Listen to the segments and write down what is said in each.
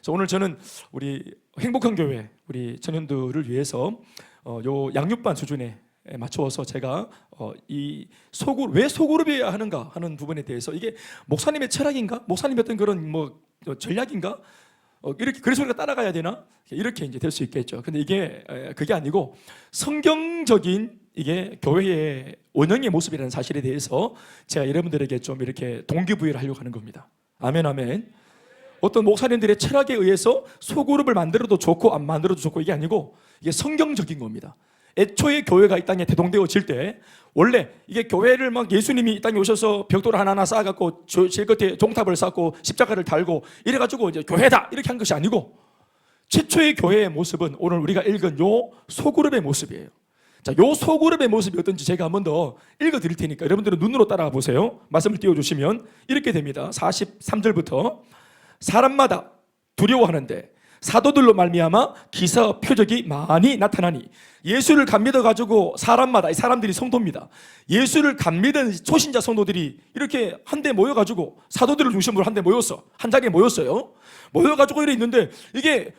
그래서 오늘 저는 우리 행복한 교회 우리 청년들을 위해서 요 양육반 수준에 맞추어서 제가 이 왜 소그룹이어야 하는가 하는 부분에 대해서 이게 목사님의 철학인가? 목사님의 어떤 그런 뭐 전략인가? 이렇게 그래서 우리가 따라가야 되나? 이렇게 이제 될 수 있겠죠. 근데 이게 그게 아니고 성경적인 이게 교회의 원형의 모습이라는 사실에 대해서 제가 여러분들에게 좀 이렇게 동기부여를 하려고 하는 겁니다. 아멘, 아멘. 어떤 목사님들의 철학에 의해서 소그룹을 만들어도 좋고 안 만들어도 좋고 이게 아니고 이게 성경적인 겁니다. 애초에 교회가 이 땅에 대동되어질 때 원래 이게 교회를 막 예수님이 이 땅에 오셔서 벽돌 하나하나 쌓아갖고 제일 끝에 종탑을 쌓고 십자가를 달고 이래가지고 이제 교회다 이렇게 한 것이 아니고 최초의 교회의 모습은 오늘 우리가 읽은 요 소그룹의 모습이에요. 자, 요 소그룹의 모습이 어떤지 제가 한 번 더 읽어드릴 테니까 여러분들은 눈으로 따라가 보세요. 말씀을 띄워주시면 이렇게 됩니다. 43절부터 사람마다 두려워하는데 사도들로 말미암아 기사와 표적이 많이 나타나니 예수를 간 믿어가지고 사람마다 사람들이 성도입니다. 예수를 간 믿은 초신자 성도들이 이렇게 한데 모여가지고 사도들을 중심으로 한데 모였어. 한 자리에 모였어요. 모여가지고 이래 있는데 이게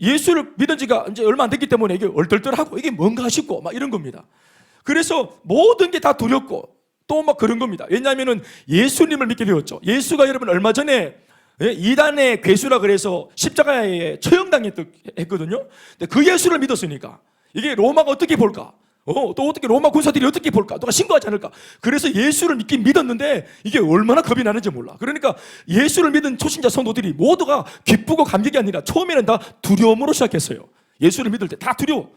예수를 믿은 지가 이제 얼마 안 됐기 때문에 이게 얼떨떨하고 이게 뭔가 싶고 막 이런 겁니다. 그래서 모든 게 다 두렵고 또 막 그런 겁니다. 왜냐하면은 예수님을 믿게 되었죠. 예수가 여러분 얼마 전에 이단의 괴수라 그래서 십자가에 처형당했거든요. 근데 그 예수를 믿었으니까 이게 로마가 어떻게 볼까? 또 어떻게 로마 군사들이 어떻게 볼까? 누가 신고하지 않을까? 그래서 예수를 믿긴 믿었는데 이게 얼마나 겁이 나는지 몰라. 그러니까 예수를 믿은 초신자 성도들이 모두가 기쁘고 감격이 아니라 처음에는 다 두려움으로 시작했어요. 예수를 믿을 때 다 두려워.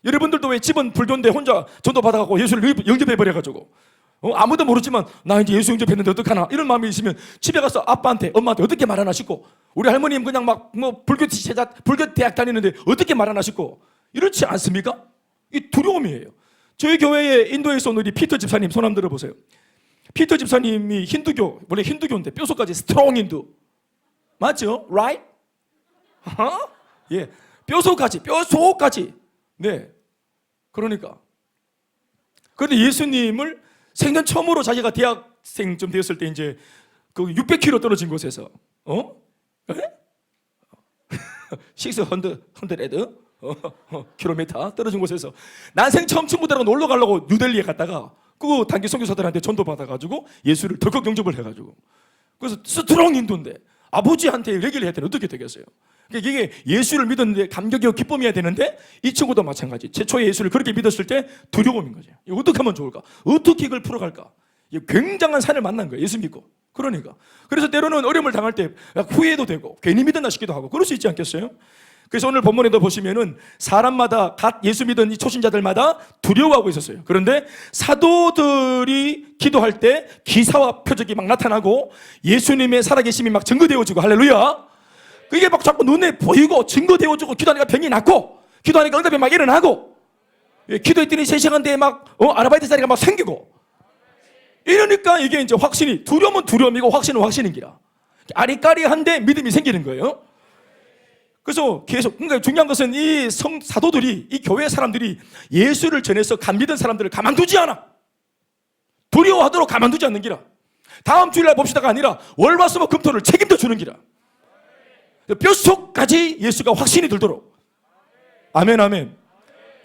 여러분들도 왜 집은 불교인데 혼자 전도 받아가고 예수를 영접해버려가지고 아무도 모르지만 나 이제 예수 영접했는데 어떡하나 이런 마음이 있으면 집에 가서 아빠한테 엄마한테 어떻게 말 안 하시고 우리 할머님 그냥 막 뭐 불교 대학 다니는데 어떻게 말 안 하시고 이렇지 않습니까? 이 두려움이에요. 저희 교회에 인도에서 온 우리 피터 집사님 손 한번 들어보세요. 피터 집사님이 힌두교 원래 힌두교인데 뼈속까지 스트롱 힌두 맞죠? Right? 예, 뼈속까지 네. 그러니까 그런데 예수님을 생전 처음으로 자기가 대학생쯤 되었을 때 이제 그 600km 떨어진 곳에서 600 킬로미터 떨어진 곳에서 난생 처음 친구들하고 놀러 가려고 뉴델리에 갔다가 그 단기 선교사들한테 전도 받아가지고 예수를 덜컥 영접을 해가지고 그래서 스트롱 인도인데 아버지한테 얘기를 했더니 어떻게 되겠어요? 그러니까 이게 예수를 믿었는데 감격이고 기쁨이어야 되는데 이 친구도 마찬가지. 최초에 예수를 그렇게 믿었을 때 두려움인 거죠. 이거 어떻게 하면 좋을까? 어떻게 이걸 풀어갈까? 굉장한 산을 만난 거예요. 예수 믿고. 그러니까. 그래서 때로는 어려움을 당할 때 후회도 되고 괜히 믿었나 싶기도 하고 그럴 수 있지 않겠어요? 그래서 오늘 본문에도 보시면은 사람마다 갓 예수 믿은 이 초신자들마다 두려워하고 있었어요. 그런데 사도들이 기도할 때 기사와 표적이 막 나타나고 예수님의 살아계심이 막 증거되어지고 할렐루야. 그게 막 자꾸 눈에 보이고 증거되어지고 기도하니까 병이 낫고 기도하니까 응답이 막 일어나고 기도했더니 3시간 뒤에 막 아르바이트 자리가 막 생기고 이러니까 이게 이제 확신이 두려움은 두려움이고 확신은 확신인기라 아리까리한데 믿음이 생기는 거예요. 그래서 계속 그러니까 중요한 것은 이 사도들이 이 교회 사람들이 예수를 전해서 간 믿은 사람들을 가만두지 않아. 두려워하도록 가만두지 않는 기라. 다음 주일날 봅시다가 아니라 월화수목 금토를 책임져 주는 기라. 뼛속까지 예수가 확신이 들도록. 아멘 아멘.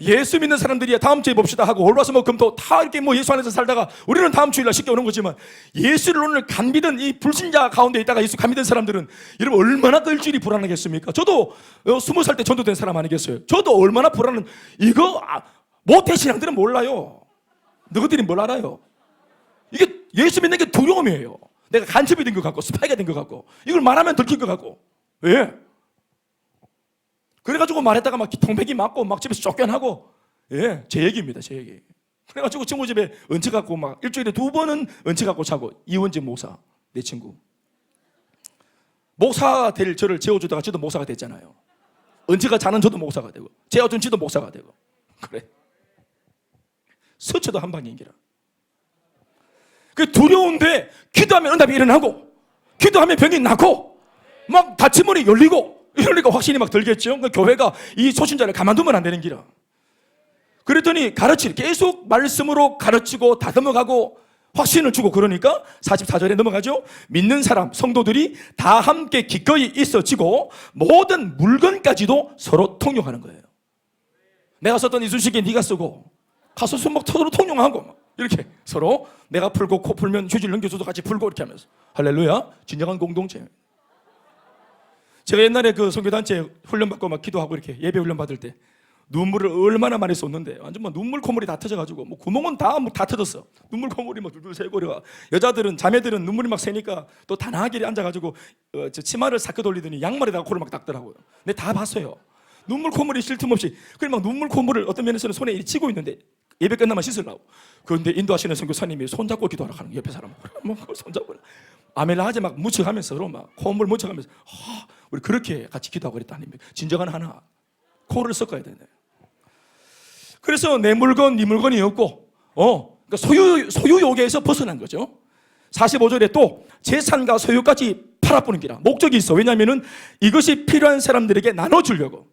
예수 믿는 사람들이 다음 주에 봅시다 하고 월화수목 금토 다 이렇게 뭐 예수 안에서 살다가 우리는 다음 주일날 쉽게 오는 거지만 예수를 오늘 간 믿은 이 불신자 가운데 있다가 예수 간 믿은 사람들은 여러분 얼마나 일주일이 불안하겠습니까? 저도 20살 때 전도된 사람 아니겠어요? 저도 얼마나 불안한 이거 모태신앙들은 몰라요. 너희들이 뭘 알아요? 이게 예수 믿는 게 두려움이에요. 내가 간첩이 된 것 같고 스파이가 된 것 같고 이걸 말하면 들킬 것 같고 예. 그래가지고 말했다가 막 통백이 맞고 막 집에서 쫓겨나고 예, 제 얘기입니다. 제 얘기. 그래가지고 친구 집에 얹혀 갖고 막 일주일에 2번은 얹혀 갖고 자고 이원재 목사 내 친구 목사가 될 저를 재워주다가 저도 목사가 됐잖아요. 얹혀가 자는 저도 목사가 되고 재워준 지도 목사가 되고 그래. 서초도 한 방에 인기라. 그 두려운데 기도하면 응답이 일어나고 기도하면 병이 낫고 막 다친 문이 열리고 이러니까 확신이 막 들겠죠. 그러니까 교회가 이 초신자를 가만두면 안 되는 기라. 그랬더니 계속 말씀으로 가르치고 다듬어가고 확신을 주고, 그러니까 44절에 넘어가죠. 믿는 사람, 성도들이 다 함께 기꺼이 있어지고 모든 물건까지도 서로 통용하는 거예요. 내가 썼던 이쑤시개 네가 쓰고, 가서 손목 서로 통용하고, 이렇게 서로 내가 풀고 코 풀면 휴지를 넘겨줘도 같이 풀고, 이렇게 하면서. 할렐루야. 진정한 공동체. 제가 옛날에 그 선교단체 훈련받고 막 기도하고 이렇게 예배 훈련 받을 때 눈물을 얼마나 많이 쏟는데, 완전 막 눈물 콧물이 다 터져가지고, 뭐 구멍은 다 터졌어. 눈물 콧물이 막 둘둘 새고, 여자들은, 자매들은 눈물이 막 새니까 또 다나게 앉아가지고 저 치마를 삭혀 돌리더니 양말에다가 코를 막 닦더라고요. 근데 다 봤어요. 눈물 콧물이 쉴 틈 없이. 그래 막 눈물 콧물을 어떤 면에서는 손에 이렇게 치고 있는데 예배 끝나면 씻으려고. 그런데 인도하시는 선교사님이 손잡고 기도하라고 하는 거예요. 옆에 사람 뭐 손잡고 아멜라하제 막 묻혀가면서 서로 막 콧물 묻혀가면서 우리 그렇게 같이 기도하고 그랬다. 진정한 하나, 코를 섞어야 되네. 그래서 내 물건 네 물건이 없고 그러니까 소유욕에서 벗어난 거죠. 45절에 또 재산과 소유까지 팔아보는 기라. 목적이 있어. 왜냐하면 이것이 필요한 사람들에게 나눠주려고.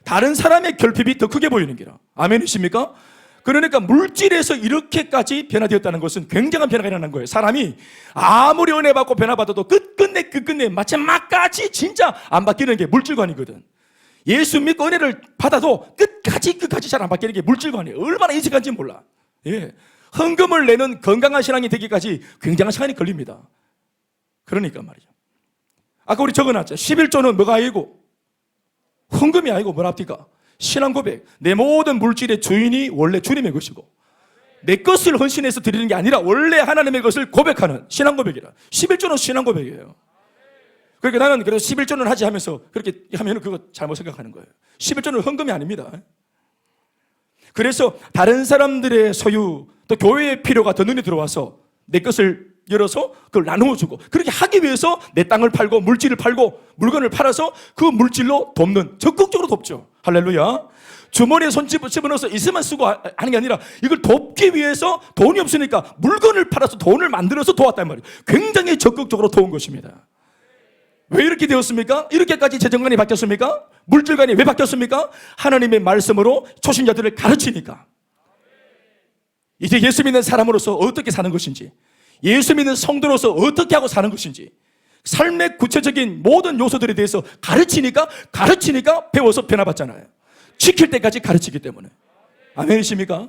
다른 사람의 결핍이 더 크게 보이는 기라. 아멘이십니까? 그러니까 물질에서 이렇게까지 변화되었다는 것은 굉장한 변화가 일어난 거예요. 사람이 아무리 은혜 받고 변화받아도 끝끝내 마지막까지 진짜 안 바뀌는 게 물질관이거든. 예수 믿고 은혜를 받아도 끝까지 잘 안 바뀌는 게 물질관이에요. 얼마나 인식한지 몰라. 예. 헌금을 내는 건강한 신앙이 되기까지 굉장한 시간이 걸립니다. 그러니까 말이죠. 아까 우리 적어놨죠. 11조는 뭐가 아니고 헌금이 아니고 뭐랍니까? 신앙 고백. 내 모든 물질의 주인이 원래 주님의 것이고 내 것을 헌신해서 드리는 게 아니라 원래 하나님의 것을 고백하는 신앙 고백이라. 11조는 신앙 고백이에요. 그러니까 나는 그래서 11조는 하지 하면서 그렇게 하면 그거 잘못 생각하는 거예요. 11조는 헌금이 아닙니다. 그래서 다른 사람들의 소유, 또 교회의 필요가 더 눈에 들어와서 내 것을 열어서 그걸 나누어 주고, 그렇게 하기 위해서 내 땅을 팔고 물질을 팔고 물건을 팔아서 그 물질로 돕는, 적극적으로 돕죠. 할렐루야. 주머니에 손 집어넣어서 있으면 쓰고 하는 게 아니라 이걸 돕기 위해서 돈이 없으니까 물건을 팔아서 돈을 만들어서 도왔단 말이에요. 굉장히 적극적으로 도운 것입니다. 왜 이렇게 되었습니까? 이렇게까지 재정관이 바뀌었습니까? 물질관이 왜 바뀌었습니까? 하나님의 말씀으로 초신자들을 가르치니까. 이제 예수 믿는 사람으로서 어떻게 사는 것인지, 예수 믿는 성도로서 어떻게 하고 사는 것인지, 삶의 구체적인 모든 요소들에 대해서 가르치니까 배워서 변화받잖아요. 지킬 때까지 가르치기 때문에. 아멘이십니까?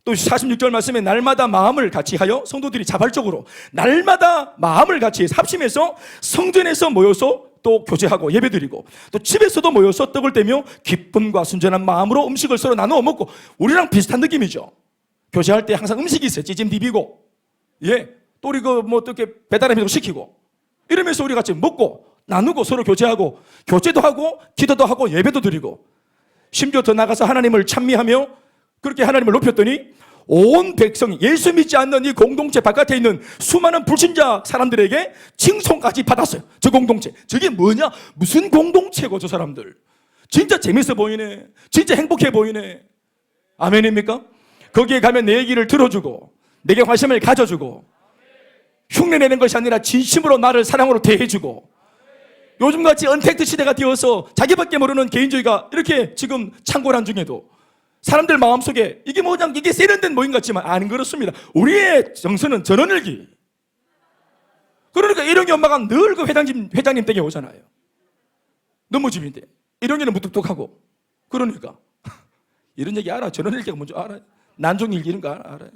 또 46절 말씀에 날마다 마음을 같이 하여, 성도들이 자발적으로 날마다 마음을 같이 합심해서 성전에서 모여서 또 교제하고 예배드리고, 또 집에서도 모여서 떡을 떼며 기쁨과 순전한 마음으로 음식을 서로 나누어 먹고. 우리랑 비슷한 느낌이죠. 교제할 때 항상 음식이 있어요. 찌짐 비비고, 또 우리 뭐 어떻게 배달음식도 시키고, 이러면서 우리 같이 먹고 나누고 서로 교제하고, 교제도 하고 기도도 하고 예배도 드리고, 심지어 더 나가서 하나님을 찬미하며 그렇게 하나님을 높였더니 온 백성이, 예수 믿지 않는 이 공동체 바깥에 있는 수많은 불신자 사람들에게 칭송까지 받았어요. 저 공동체, 저게 뭐냐? 무슨 공동체고 저 사람들 진짜 재밌어 보이네, 진짜 행복해 보이네. 아멘입니까? 거기에 가면 내 얘기를 들어주고 내게 관심을 가져주고, 흉내내는 것이 아니라 진심으로 나를 사랑으로 대해주고, 요즘같이 언택트 시대가 되어서 자기밖에 모르는 개인주의가 이렇게 지금 창궐한 중에도 사람들 마음속에 이게 뭐냐, 이게 세련된 모임 같지만 안 그렇습니다. 우리의 정서는 전원일기. 그러니까 일용이 엄마가 늘 그 회장님 댁에 오잖아요. 너무 집인데 일용이는 무뚝뚝하고. 그러니까 이런 얘기 알아. 전원일기가 뭔지 알아. 난종일기 이런 거 알아요.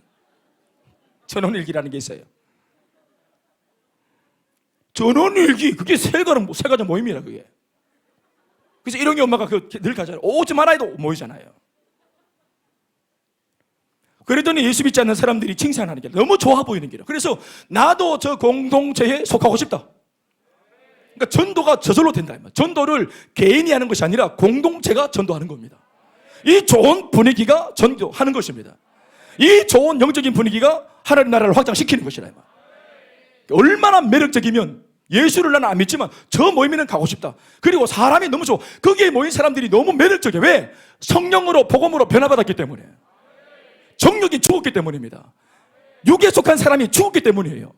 전원일기라는 게 있어요. 전원일기, 그게 세 가지 모임이라 그게. 그래서 일용이 엄마가 늘 가잖아요. 오지 말아 해도 모이잖아요. 그랬더니 예수 믿지 않는 사람들이 칭찬하는 게 너무 좋아 보이는 게라. 그래서 나도 저 공동체에 속하고 싶다. 그러니까 전도가 저절로 된다. 전도를 개인이 하는 것이 아니라 공동체가 전도하는 겁니다. 이 좋은 분위기가 전도하는 것입니다. 이 좋은 영적인 분위기가 하나님 나라를 확장시키는 것이라. 얼마나 매력적이면, 예수를 나는 안 믿지만 저 모임에는 가고 싶다. 그리고 사람이 너무 좋아. 거기에 모인 사람들이 너무 매력적이야. 왜? 성령으로 복음으로 변화받았기 때문에. 정욕이 죽었기 때문입니다. 육에 속한 사람이 죽었기 때문이에요.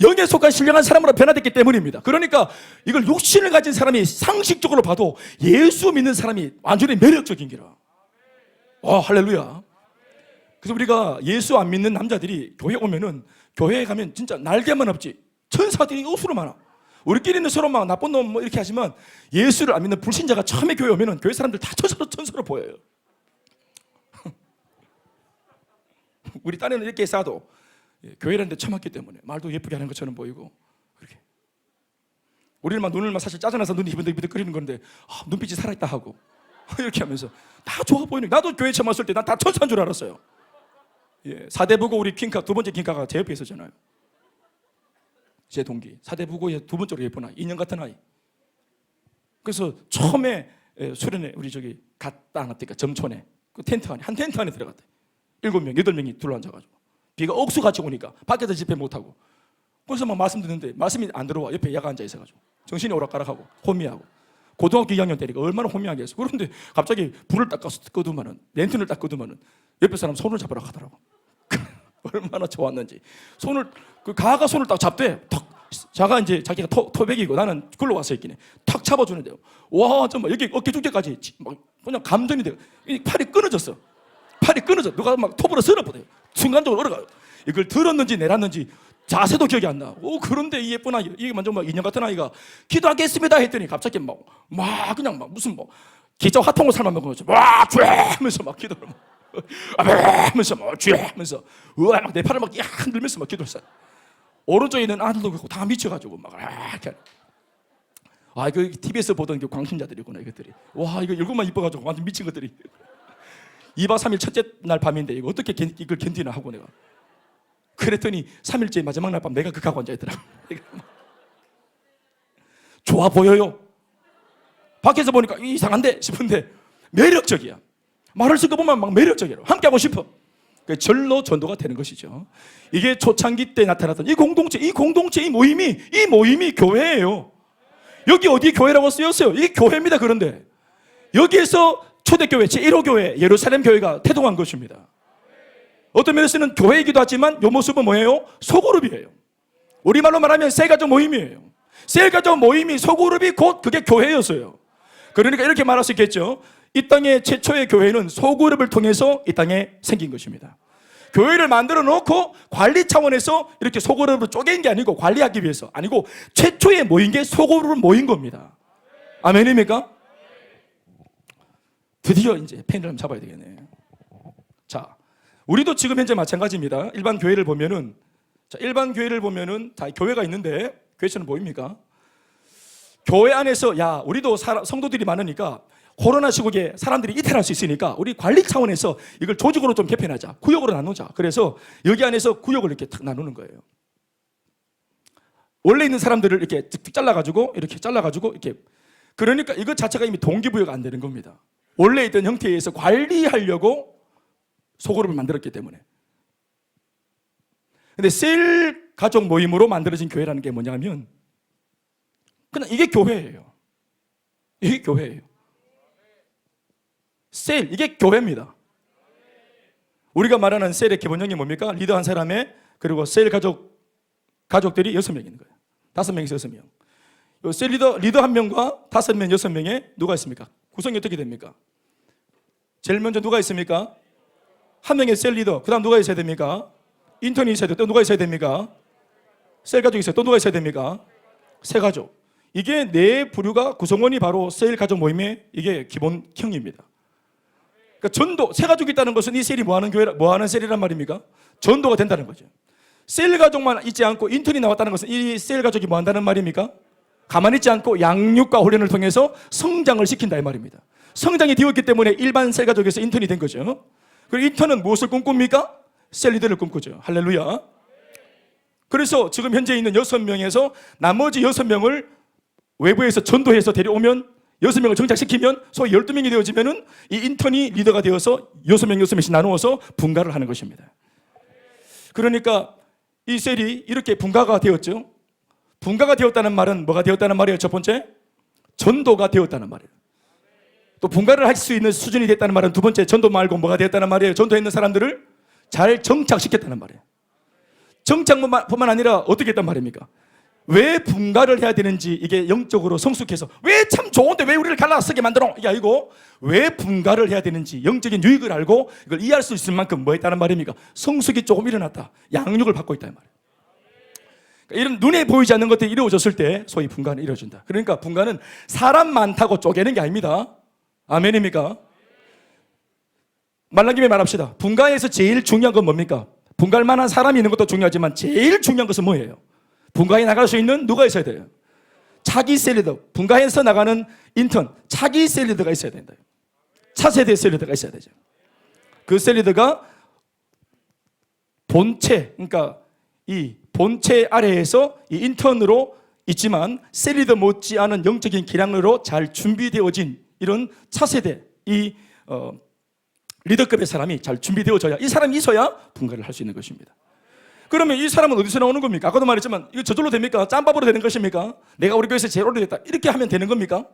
영에 속한 신령한 사람으로 변화됐기 때문입니다. 그러니까 이걸 육신을 가진 사람이 상식적으로 봐도 예수 믿는 사람이 완전히 매력적인 기라. 할렐루야. 그래서 우리가 예수 안 믿는 남자들이 교회 오면은, 교회에 가면 진짜 날개만 없지 천사들이 억수로 많아. 우리끼리는 서로 막 나쁜 놈 뭐 이렇게 하지만, 예수를 안 믿는 불신자가 처음에 교회 오면은 교회 사람들 다 천사로 보여요. 우리 딴에는 이렇게 싸도 교회라는 데 처음 왔기 때문에 말도 예쁘게 하는 것처럼 보이고, 그렇게 우리는 막 눈을 막 사실 짜증나서 눈이 비득비득거리는 건데, 눈빛이 살아있다 하고 이렇게 하면서 다 좋아 보이는. 나도 교회 처음 왔을 때 난 다 천사인 줄 알았어요. 사대부고 우리 퀸카, 두 번째 퀸카가 제 옆에 있었잖아요. 제 동기, 사대부고의 두 번째로 예쁜 아이, 인형 같은 아이. 그래서 처음에 수련회 우리 저기 갔다 놨다니까, 정촌에 그 텐트 안에, 한 텐트 안에 들어갔대. 7명, 8명이 둘러앉아가지고 비가 억수같이 오니까 밖에서 집회 못하고, 그래서 막 말씀 듣는데 말씀이 안 들어와. 옆에 야가 앉아 있어가지고 정신이 오락가락하고 혼미하고, 고등학교 2학년 때니까 얼마나 혼미하게 했어. 그런데 갑자기 불을 딱 끄두면은, 렌트를 딱 끄두면은 옆에 사람 손을 잡으라 하더라고. 얼마나 좋았는지. 손을, 그 가가 손을 딱 잡대. 탁, 자가 이제 자기가 토백이고 나는 글로 와서 있긴 해. 탁 잡아주는데요. 와, 정말 여기 어깨 중대까지 막 그냥 감전이 돼요. 팔이 끊어졌어. 팔이 끊어져. 누가 막 톱으로 쓸어버려요. 순간적으로 얼어가요. 이걸 들었는지 내놨는지 자세도 기억이 안 나. 그런데 이 예쁜 아이, 이게 완전 막 인형 같은 아이가 기도하겠습니다 했더니 갑자기 막 그냥 막 무슨 뭐 기자 화통을 삶아 먹은 거죠. 쥐 하면서 막 기도를 하면서 쥐 하면서 막 내 팔을 막 흔들면서 막 기도를 했어요. 오른쪽에 있는 아들도 그렇고 다 미쳐가지고 막 이렇게. 그 TV에서 보던 그 광신자들이구나 이것들이. 와, 이거 얼굴만 이뻐가지고 완전 미친 것들이. 2박 3일 첫째 날 밤인데 이거 어떻게 이걸 견디나 하고 내가 그랬더니 3일째 마지막 날 밤 내가 극하고 앉아있더라고. 좋아 보여요. 밖에서 보니까 이상한데 싶은데 매력적이야. 말을 쓰고 보면 막 매력적이야. 함께하고 싶어. 절로 전도가 되는 것이죠. 이게 초창기 때 나타났던 이 공동체, 이 모임이 교회예요. 여기 어디 교회라고 쓰였어요? 이게 교회입니다. 그런데 여기에서 초대교회, 제1호 교회, 예루살렘 교회가 태동한 것입니다. 어떤 면에서는 교회이기도 하지만 이 모습은 뭐예요? 소그룹이에요. 우리말로 말하면 셀가족 모임이에요. 셀가족 모임이 소그룹이 곧 그게 교회였어요. 그러니까 이렇게 말할 수 있겠죠. 이 땅의 최초의 교회는 소그룹을 통해서 이 땅에 생긴 것입니다. 교회를 만들어 놓고 관리 차원에서 이렇게 소그룹으로 쪼갠 게 아니고, 관리하기 위해서 아니고, 최초에 모인 게 소그룹으로 모인 겁니다. 아멘입니까? 드디어 이제 펜을 한번 잡아야 되겠네. 자, 우리도 지금 현재 마찬가지입니다. 일반 교회를 보면은, 다 교회가 있는데, 교회처럼 보입니까? 교회 안에서 우리도 성도들이 많으니까 코로나 시국에 사람들이 이탈할 수 있으니까 우리 관리 차원에서 이걸 조직으로 좀 개편하자, 구역으로 나누자. 그래서 여기 안에서 구역을 이렇게 탁 나누는 거예요. 원래 있는 사람들을 이렇게 툭툭 잘라가지고 이렇게. 그러니까 이것 자체가 이미 동기부여가 안 되는 겁니다. 원래 있던 형태에 의해서 관리하려고 소그룹을 만들었기 때문에. 근데 셀 가족 모임으로 만들어진 교회라는 게 뭐냐면 그냥 이게 교회예요. 이게 교회예요. 셀, 이게 교회입니다. 우리가 말하는 셀의 기본형이 뭡니까? 리더 한 사람에, 그리고 셀 가족들이 6명 있는 거예요. 5명에서 6명. 요 셀 리더 한 명과 5명, 6명에 누가 있습니까? 구성이 어떻게 됩니까? 제일 먼저 누가 있습니까? 한 명의 셀 리더. 그 다음 누가 있어야 됩니까? 인턴이 있어야 돼요. 또 누가 있어야 됩니까? 셀 가족이 있어요. 또 누가 있어야 됩니까? 세 가족. 이게 네 부류가 구성원이 바로 셀 가족 모임의 이게 기본형입니다. 그러니까 전도, 세 가족이 있다는 것은 이 셀이 뭐 하는 셀이란 말입니까? 전도가 된다는 거죠. 셀 가족만 있지 않고 인턴이 나왔다는 것은 이 셀 가족이 뭐 한다는 말입니까? 가만히 있지 않고 양육과 훈련을 통해서 성장을 시킨다 이 말입니다. 성장이 되었기 때문에 일반 셀 가족에서 인턴이 된 거죠. 그리고 인턴은 무엇을 꿈꿉니까? 셀 리더를 꿈꾸죠. 할렐루야. 그래서 지금 현재 있는 6명에서 나머지 6명을 외부에서 전도해서 데려오면 6명을 정착시키면 소위 12명이 되어지면은 이 인턴이 리더가 되어서 6명씩 나누어서 분가를 하는 것입니다. 그러니까 이 셀이 이렇게 분가가 되었죠. 분가가 되었다는 말은 뭐가 되었다는 말이에요? 첫 번째, 전도가 되었다는 말이에요. 또 분가를 할 수 있는 수준이 됐다는 말은 두 번째, 전도 말고 뭐가 되었다는 말이에요? 전도했는 사람들을 잘 정착시켰다는 말이에요. 정착뿐만 아니라 어떻게 했단 말입니까? 왜 분가를 해야 되는지, 이게 영적으로 성숙해서 왜 참 좋은데 왜 우리를 갈라서게 만들어? 이게 아니고 왜 분가를 해야 되는지 영적인 유익을 알고 이걸 이해할 수 있을 만큼 뭐 했다는 말입니까? 성숙이 조금 일어났다. 양육을 받고 있다는 말이에요. 그러니까 이런 눈에 보이지 않는 것들이 이루어졌을 때 소위 분가는 이루어진다. 그러니까 분가는 사람 많다고 쪼개는 게 아닙니다. 아멘입니까? 말난 김에 말합시다. 분가에서 제일 중요한 건 뭡니까? 분가할 만한 사람이 있는 것도 중요하지만 제일 중요한 것은 뭐예요? 분가에 나갈 수 있는 누가 있어야 돼요? 차기 셀리더, 분가해서 나가는 인턴, 차기 셀리더가 있어야 된다. 차세대 셀리더가 있어야 되죠. 그 셀리더가 본체, 그러니까 이 본체 아래에서 이 인턴으로 있지만 셀리더 못지않은 영적인 기량으로 잘 준비되어진 이런 차세대, 이 리더급의 사람이 잘 준비되어져야, 이 사람이 있어야 분가를 할 수 있는 것입니다. 그러면 이 사람은 어디서 나오는 겁니까? 아까도 말했지만 이거 저절로 됩니까? 짬밥으로 되는 것입니까? 내가 우리 교회에서 제일 오래됐다 이렇게 하면 되는 겁니까?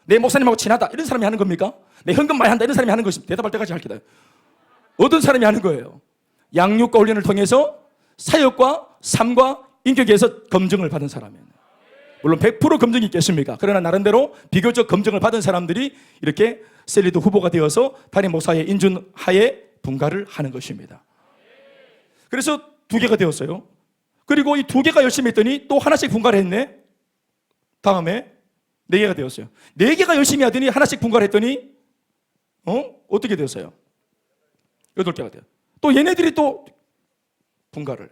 내 목사님하고 친하다 이런 사람이 하는 겁니까? 내 현금 많이 한다 이런 사람이 하는 것입니다. 대답할 때까지 할 기다. 어떤 사람이 하는 거예요? 양육과 훈련을 통해서 사역과 삶과 인격에서 검증을 받은 사람이에요. 물론 100% 검증이 있겠습니까? 그러나 나름대로 비교적 검증을 받은 사람들이 이렇게 셀리더 후보가 되어서 담임 목사의 인준하에 분가를 하는 것입니다. 그래서 2개가 되었어요. 그리고 이 2개가 열심히 했더니 또 하나씩 분가를 했네. 다음에 4개가 되었어요. 4개가 열심히 하더니 하나씩 분가를 했더니 어떻게 되었어요? 8개가 돼요. 또 얘네들이 또 분가를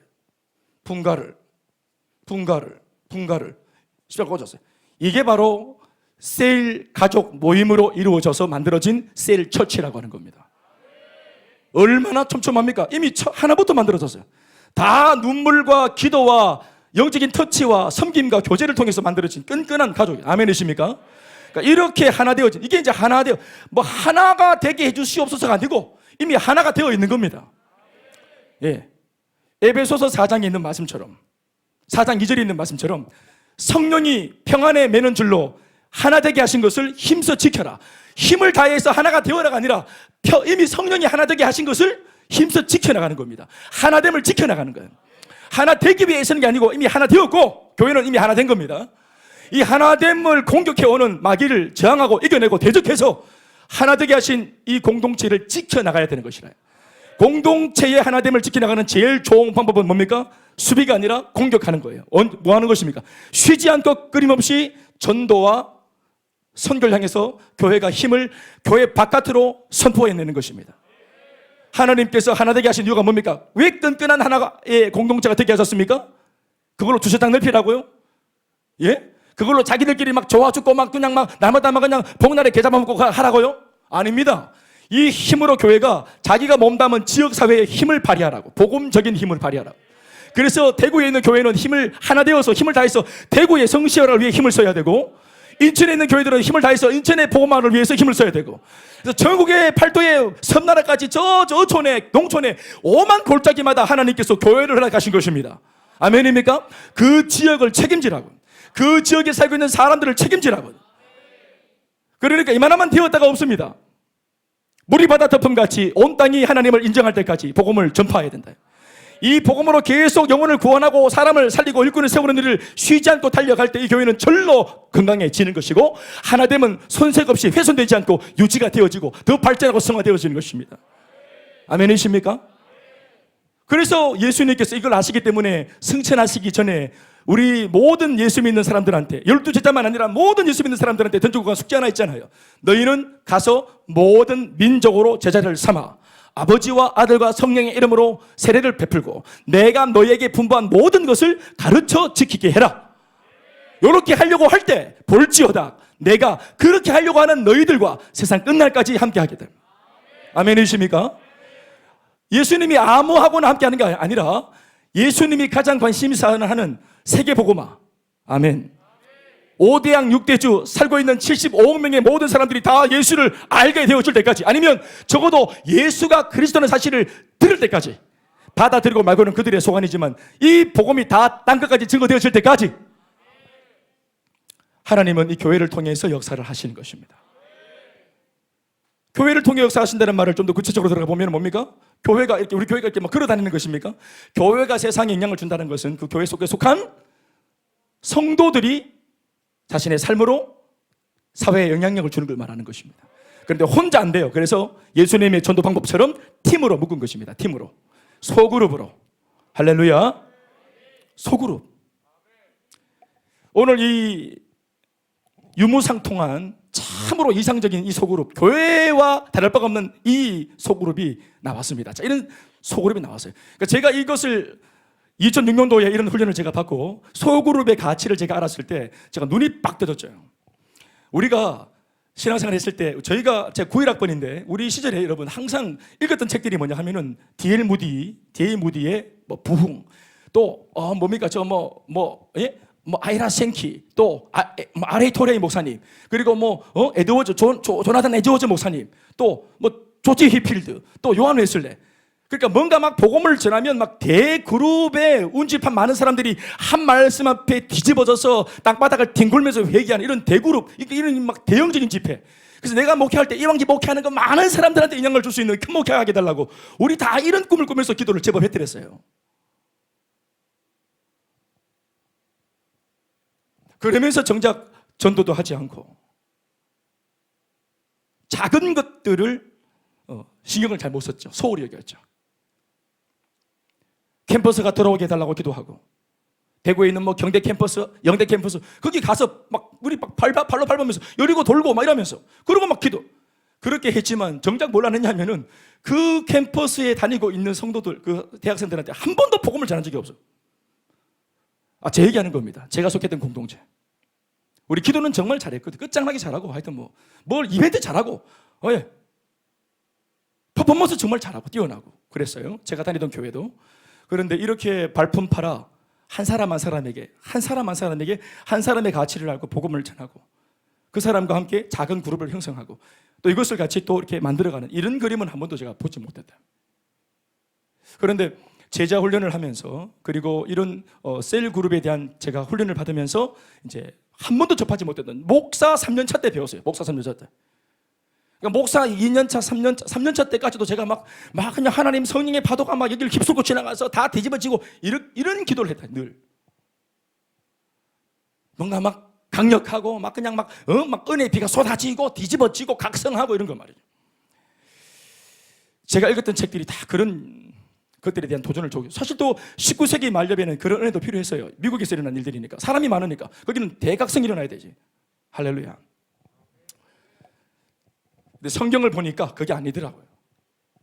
시작 꽂았어요. 이게 바로 셀 가족 모임으로 이루어져서 만들어진 셀 처치라고 하는 겁니다. 얼마나 촘촘합니까? 이미 하나부터 만들어졌어요. 다 눈물과 기도와 영적인 터치와 섬김과 교제를 통해서 만들어진 끈끈한 가족이. 아멘이십니까? 그러니까 이렇게 하나 되어진, 이게 이제 하나 되어, 뭐 하나가 되게 해주시옵소서가 아니고 이미 하나가 되어 있는 겁니다. 예. 에베소서 4장에 있는 말씀처럼, 4장 2절에 있는 말씀처럼 성령이 평안에 매는 줄로 하나 되게 하신 것을 힘써 지켜라. 힘을 다해서 하나가 되어라가 아니라 이미 성령이 하나 되게 하신 것을 힘써 지켜나가는 겁니다. 하나됨을 지켜나가는 거예요. 하나 되기 위해서는 게 아니고 이미 하나 되었고 교회는 이미 하나 된 겁니다. 이 하나됨을 공격해오는 마귀를 저항하고 이겨내고 대적해서 하나 되게 하신 이 공동체를 지켜나가야 되는 것이라. 공동체의 하나됨을 지켜나가는 제일 좋은 방법은 뭡니까? 수비가 아니라 공격하는 거예요. 뭐 하는 것입니까? 쉬지 않고 끊임없이 전도와 선교를 향해서 교회가 힘을 교회 바깥으로 선포해내는 것입니다. 하나님께서 하나 되게 하신 이유가 뭡니까? 왜 끈끈한 하나의 공동체가 되게 하셨습니까? 그걸로 두세 땅 넓히라고요? 예? 그걸로 자기들끼리 막 좋아 죽고 막 그냥 막 날마다 막 그냥 복날에 계좌 먹고 하라고요? 아닙니다. 이 힘으로 교회가 자기가 몸담은 지역사회의 힘을 발휘하라고, 복음적인 힘을 발휘하라고. 그래서 대구에 있는 교회는 힘을 하나 되어서 힘을 다해서 대구의 성시열을 위해 힘을 써야 되고, 인천에 있는 교회들은 힘을 다해서 인천의 복음화를 위해서 힘을 써야 되고, 그래서 전국의 팔도의 섬나라까지 저 촌에 농촌에 5만 골짜기마다 하나님께서 교회를 허락하신 것입니다. 아멘입니까? 그 지역을 책임지라고, 그 지역에 살고 있는 사람들을 책임지라고. 그러니까 이만하면 되었다가 없습니다. 물이 바다 덮음같이 온 땅이 하나님을 인정할 때까지 복음을 전파해야 된다. 이 복음으로 계속 영혼을 구원하고 사람을 살리고 일꾼을 세우는 일을 쉬지 않고 달려갈 때 이 교회는 절로 건강해지는 것이고, 하나됨은 손색 없이 훼손되지 않고 유지가 되어지고 더 발전하고 성화되어지는 것입니다. 아멘이십니까? 그래서 예수님께서 이걸 아시기 때문에 승천하시기 전에 우리 모든 예수 믿는 사람들한테, 12제자만 아니라 모든 예수 믿는 사람들한테 던지고 숙제 하나 있잖아요. 너희는 가서 모든 민족으로 제자를 삼아 아버지와 아들과 성령의 이름으로 세례를 베풀고 내가 너희에게 분부한 모든 것을 가르쳐 지키게 해라. 이렇게 하려고 할 때 볼지어다 내가 그렇게 하려고 하는 너희들과 세상 끝날까지 함께 하게 됩니다. 아멘이십니까? 예수님이 아무하고나 함께 하는 게 아니라 예수님이 가장 관심사하는 세계복음화. 아멘. 5대양 6대주 살고 있는 75억 명의 모든 사람들이 다 예수를 알게 되어줄 때까지, 아니면 적어도 예수가 그리스도는 사실을 들을 때까지, 받아들이고 말고는 그들의 소관이지만 이 복음이 다 땅끝까지 증거되어질 때까지 하나님은 이 교회를 통해서 역사를 하시는 것입니다. 교회를 통해 역사하신다는 말을 좀 더 구체적으로 들어가 보면 뭡니까? 교회가 이렇게, 우리 교회가 이렇게 막 걸어다니는 것입니까? 교회가 세상에 영향을 준다는 것은 그 교회 속에 속한 성도들이 자신의 삶으로 사회에 영향력을 주는 걸 말하는 것입니다. 그런데 혼자 안 돼요. 그래서 예수님의 전도 방법처럼 팀으로 묶은 것입니다. 팀으로, 소그룹으로. 할렐루야. 소그룹. 오늘 이 유무상통한 참으로 이상적인 이 소그룹, 교회와 다를 바가 없는 이 소그룹이 나왔습니다. 자, 이런 소그룹이 나왔어요. 그러니까 제가 이것을 2006년도에 이런 훈련을 제가 받고 소그룹의 가치를 제가 알았을 때 제가 눈이 빡 떠졌죠. 우리가 신앙생활 했을 때 제가 91학번인데 우리 시절에 여러분 항상 읽었던 책들이 뭐냐 하면은 D.L. 무디의 뭐 부흥, 또 뭡니까 아이라 생키, 또 R.A. 토레이 목사님, 그리고 조나단 에드워즈 목사님, 또 조지 히필드, 또 요한 웨슬레. 그러니까 뭔가 막 복음을 전하면 막 대그룹의 운집한 많은 사람들이 한 말씀 앞에 뒤집어져서 땅바닥을 뒹굴면서 회개하는 이런 대그룹, 이런 막 대형적인 집회. 그래서 내가 목회할 때 이왕기 목회하는 거 많은 사람들한테 영향을 줄 수 있는 큰 목회하게 해달라고 우리 다 이런 꿈을 꾸면서 기도를 제법 했더랬어요. 그러면서 정작 전도도 하지 않고 작은 것들을 신경을 잘 못 썼죠. 소홀히 여겼죠. 캠퍼스가 들어오게 해달라고 기도하고, 대구에 있는 경대 캠퍼스, 영대 캠퍼스, 거기 가서 우리 발로 밟으면서 여리고 돌고 이러면서, 그러고 기도. 그렇게 했지만 정작 뭘 안 했냐면은 그 캠퍼스에 다니고 있는 성도들, 그 대학생들한테 한 번도 복음을 전한 적이 없어. 제 얘기하는 겁니다. 제가 속했던 공동체. 우리 기도는 정말 잘했거든. 끝장나게 잘하고, 하여튼 뭘 이벤트 잘하고, 퍼포먼스 정말 잘하고 뛰어나고 그랬어요. 제가 다니던 교회도. 그런데 이렇게 발품 팔아 한 사람 한 사람에게 한 사람의 가치를 알고 복음을 전하고 그 사람과 함께 작은 그룹을 형성하고 또 이것을 같이 또 이렇게 만들어가는 이런 그림은 한 번도 제가 보지 못했다. 그런데 제자 훈련을 하면서, 그리고 이런 셀 그룹에 대한 제가 훈련을 받으면서 이제 한 번도 접하지 못했던 목사 3년차 때 배웠어요. 목사 3년차 때. 그러니까 목사 2년차, 3년차 때까지도 제가 막 그냥 하나님 성령의 파도가 여기를 휩쓸고 지나가서 다 뒤집어지고 이런 기도를 했다. 늘 뭔가 강력하고 그냥 은혜의 비가 쏟아지고 뒤집어지고 각성하고 이런 거 말이죠. 제가 읽었던 책들이 다 그런 것들에 대한 도전을 주고, 사실 또 19세기 말엽에는 그런 은혜도 필요했어요. 미국에서 일어난 일들이니까, 사람이 많으니까 거기는 대각성이 일어나야 되지. 할렐루야. 근데 성경을 보니까 그게 아니더라고요.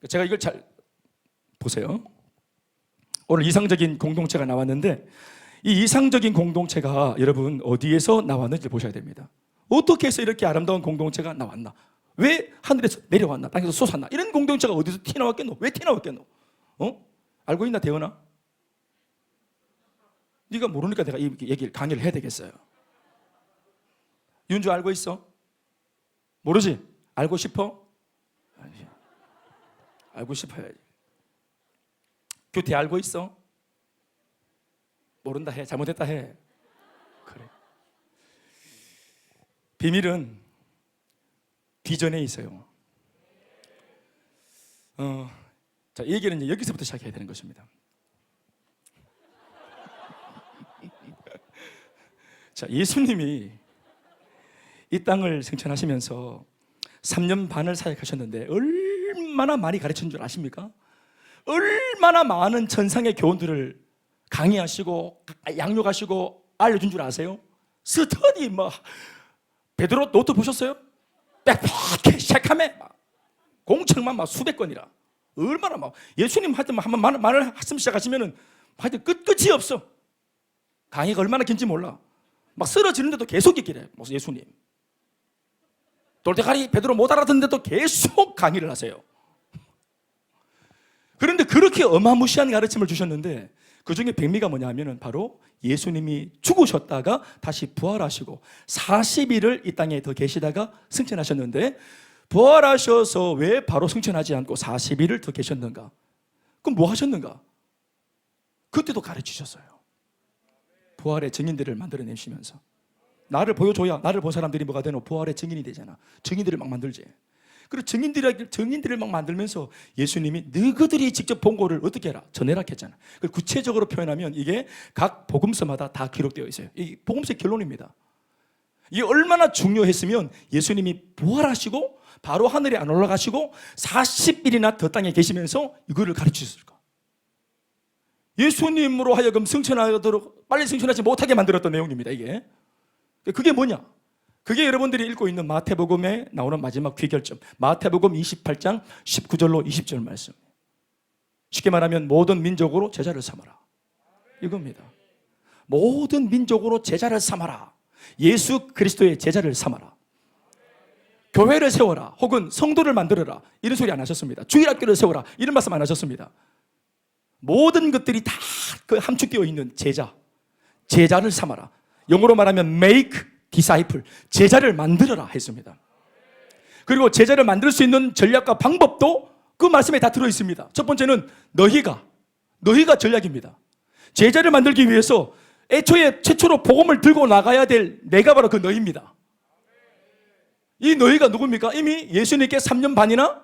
제가 이걸 잘 보세요. 오늘 이상적인 공동체가 나왔는데 이 이상적인 공동체가 여러분 어디에서 나왔는지 보셔야 됩니다. 어떻게 해서 이렇게 아름다운 공동체가 나왔나? 왜 하늘에서 내려왔나? 땅에서 솟았나? 이런 공동체가 어디서 튀어나왔겠노? 왜 튀어나왔겠노? 알고 있나, 대원아? 네가 모르니까 내가 이 얘기를 강의를 해야 되겠어요. 윤주 알고 있어? 모르지? 알고 싶어? 아니, 알고 싶어야지. 규태 알고 있어? 모른다 해. 잘못했다 해. 그래. 비밀은 비전에 있어요. 자, 이 얘기는 이제 여기서부터 시작해야 되는 것입니다. 자, 예수님이 이 땅을 승천하시면서 3년 반을 사역하셨는데 얼마나 많이 가르친 줄 아십니까? 얼마나 많은 천상의 교훈들을 강의하시고 양육하시고 알려준 줄 아세요? 스터디 베드로 노트 보셨어요? 빽빽해 시작하면 공책만 수백 건이라. 얼마나 예수님 하여튼 한번 말을 하시면 시작하시면은 하여튼 끝이 없어. 강의가 얼마나 긴지 몰라. 쓰러지는데도 계속 얘기를 해. 예수님 돌대가리 베드로 못 알아듣는데도 계속 강의를 하세요. 그런데 그렇게 어마무시한 가르침을 주셨는데 그 중에 백미가 뭐냐 하면은 바로 예수님이 죽으셨다가 다시 부활하시고 40일을 이 땅에 더 계시다가 승천하셨는데, 부활하셔서 왜 바로 승천하지 않고 40일을 더 계셨는가? 그럼 뭐 하셨는가? 그때도 가르치셨어요. 부활의 증인들을 만들어내시면서 나를 보여줘야 나를 본 사람들이 뭐가 되노? 부활의 증인이 되잖아. 증인들을 만들지. 그리고 증인들을 막 만들면서 예수님이 너희들이 직접 본 거를 어떻게 해라? 전해라 했잖아. 구체적으로 표현하면 이게 각 복음서마다 다 기록되어 있어요. 이 복음서의 결론입니다. 이게 얼마나 중요했으면 예수님이 부활하시고 바로 하늘에 안 올라가시고 40일이나 더 땅에 계시면서 이거를 가르치셨을까? 예수님으로 하여금 승천하도록 빨리 승천하지 못하게 만들었던 내용입니다. 이게 그게 뭐냐? 그게 여러분들이 읽고 있는 마태복음에 나오는 마지막 귀결점, 마태복음 28장 19절로 20절 말씀. 쉽게 말하면 모든 민족으로 제자를 삼아라, 이겁니다. 모든 민족으로 제자를 삼아라. 예수 그리스도의 제자를 삼아라. 교회를 세워라, 혹은 성도를 만들어라, 이런 소리 안 하셨습니다. 주일학교를 세워라, 이런 말씀 안 하셨습니다. 모든 것들이 다 그 함축되어 있는 제자를 삼아라. 영어로 말하면 make disciple, 제자를 만들어라 했습니다. 그리고 제자를 만들 수 있는 전략과 방법도 그 말씀에 다 들어 있습니다. 첫 번째는 너희가 전략입니다. 제자를 만들기 위해서 최초로 복음을 들고 나가야 될 내가 바로 그 너희입니다. 이 너희가 누굽니까? 이미 예수님께 3년 반이나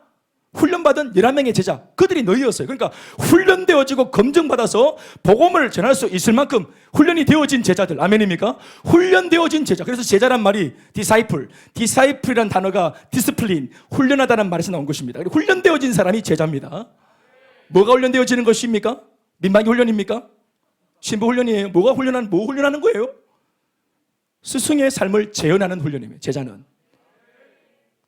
훈련받은 11명의 제자, 그들이 너희였어요. 그러니까 훈련되어지고 검증받아서 복음을 전할 수 있을 만큼 훈련이 되어진 제자들, 아멘입니까? 훈련되어진 제자. 그래서 제자란 말이 disciple이란 단어가 discipline, 훈련하다는 말에서 나온 것입니다. 훈련되어진 사람이 제자입니다. 뭐가 훈련되어지는 것입니까? 민방위 훈련입니까? 신부 훈련이에요. 뭐 훈련하는 거예요? 스승의 삶을 재현하는 훈련입니다. 제자는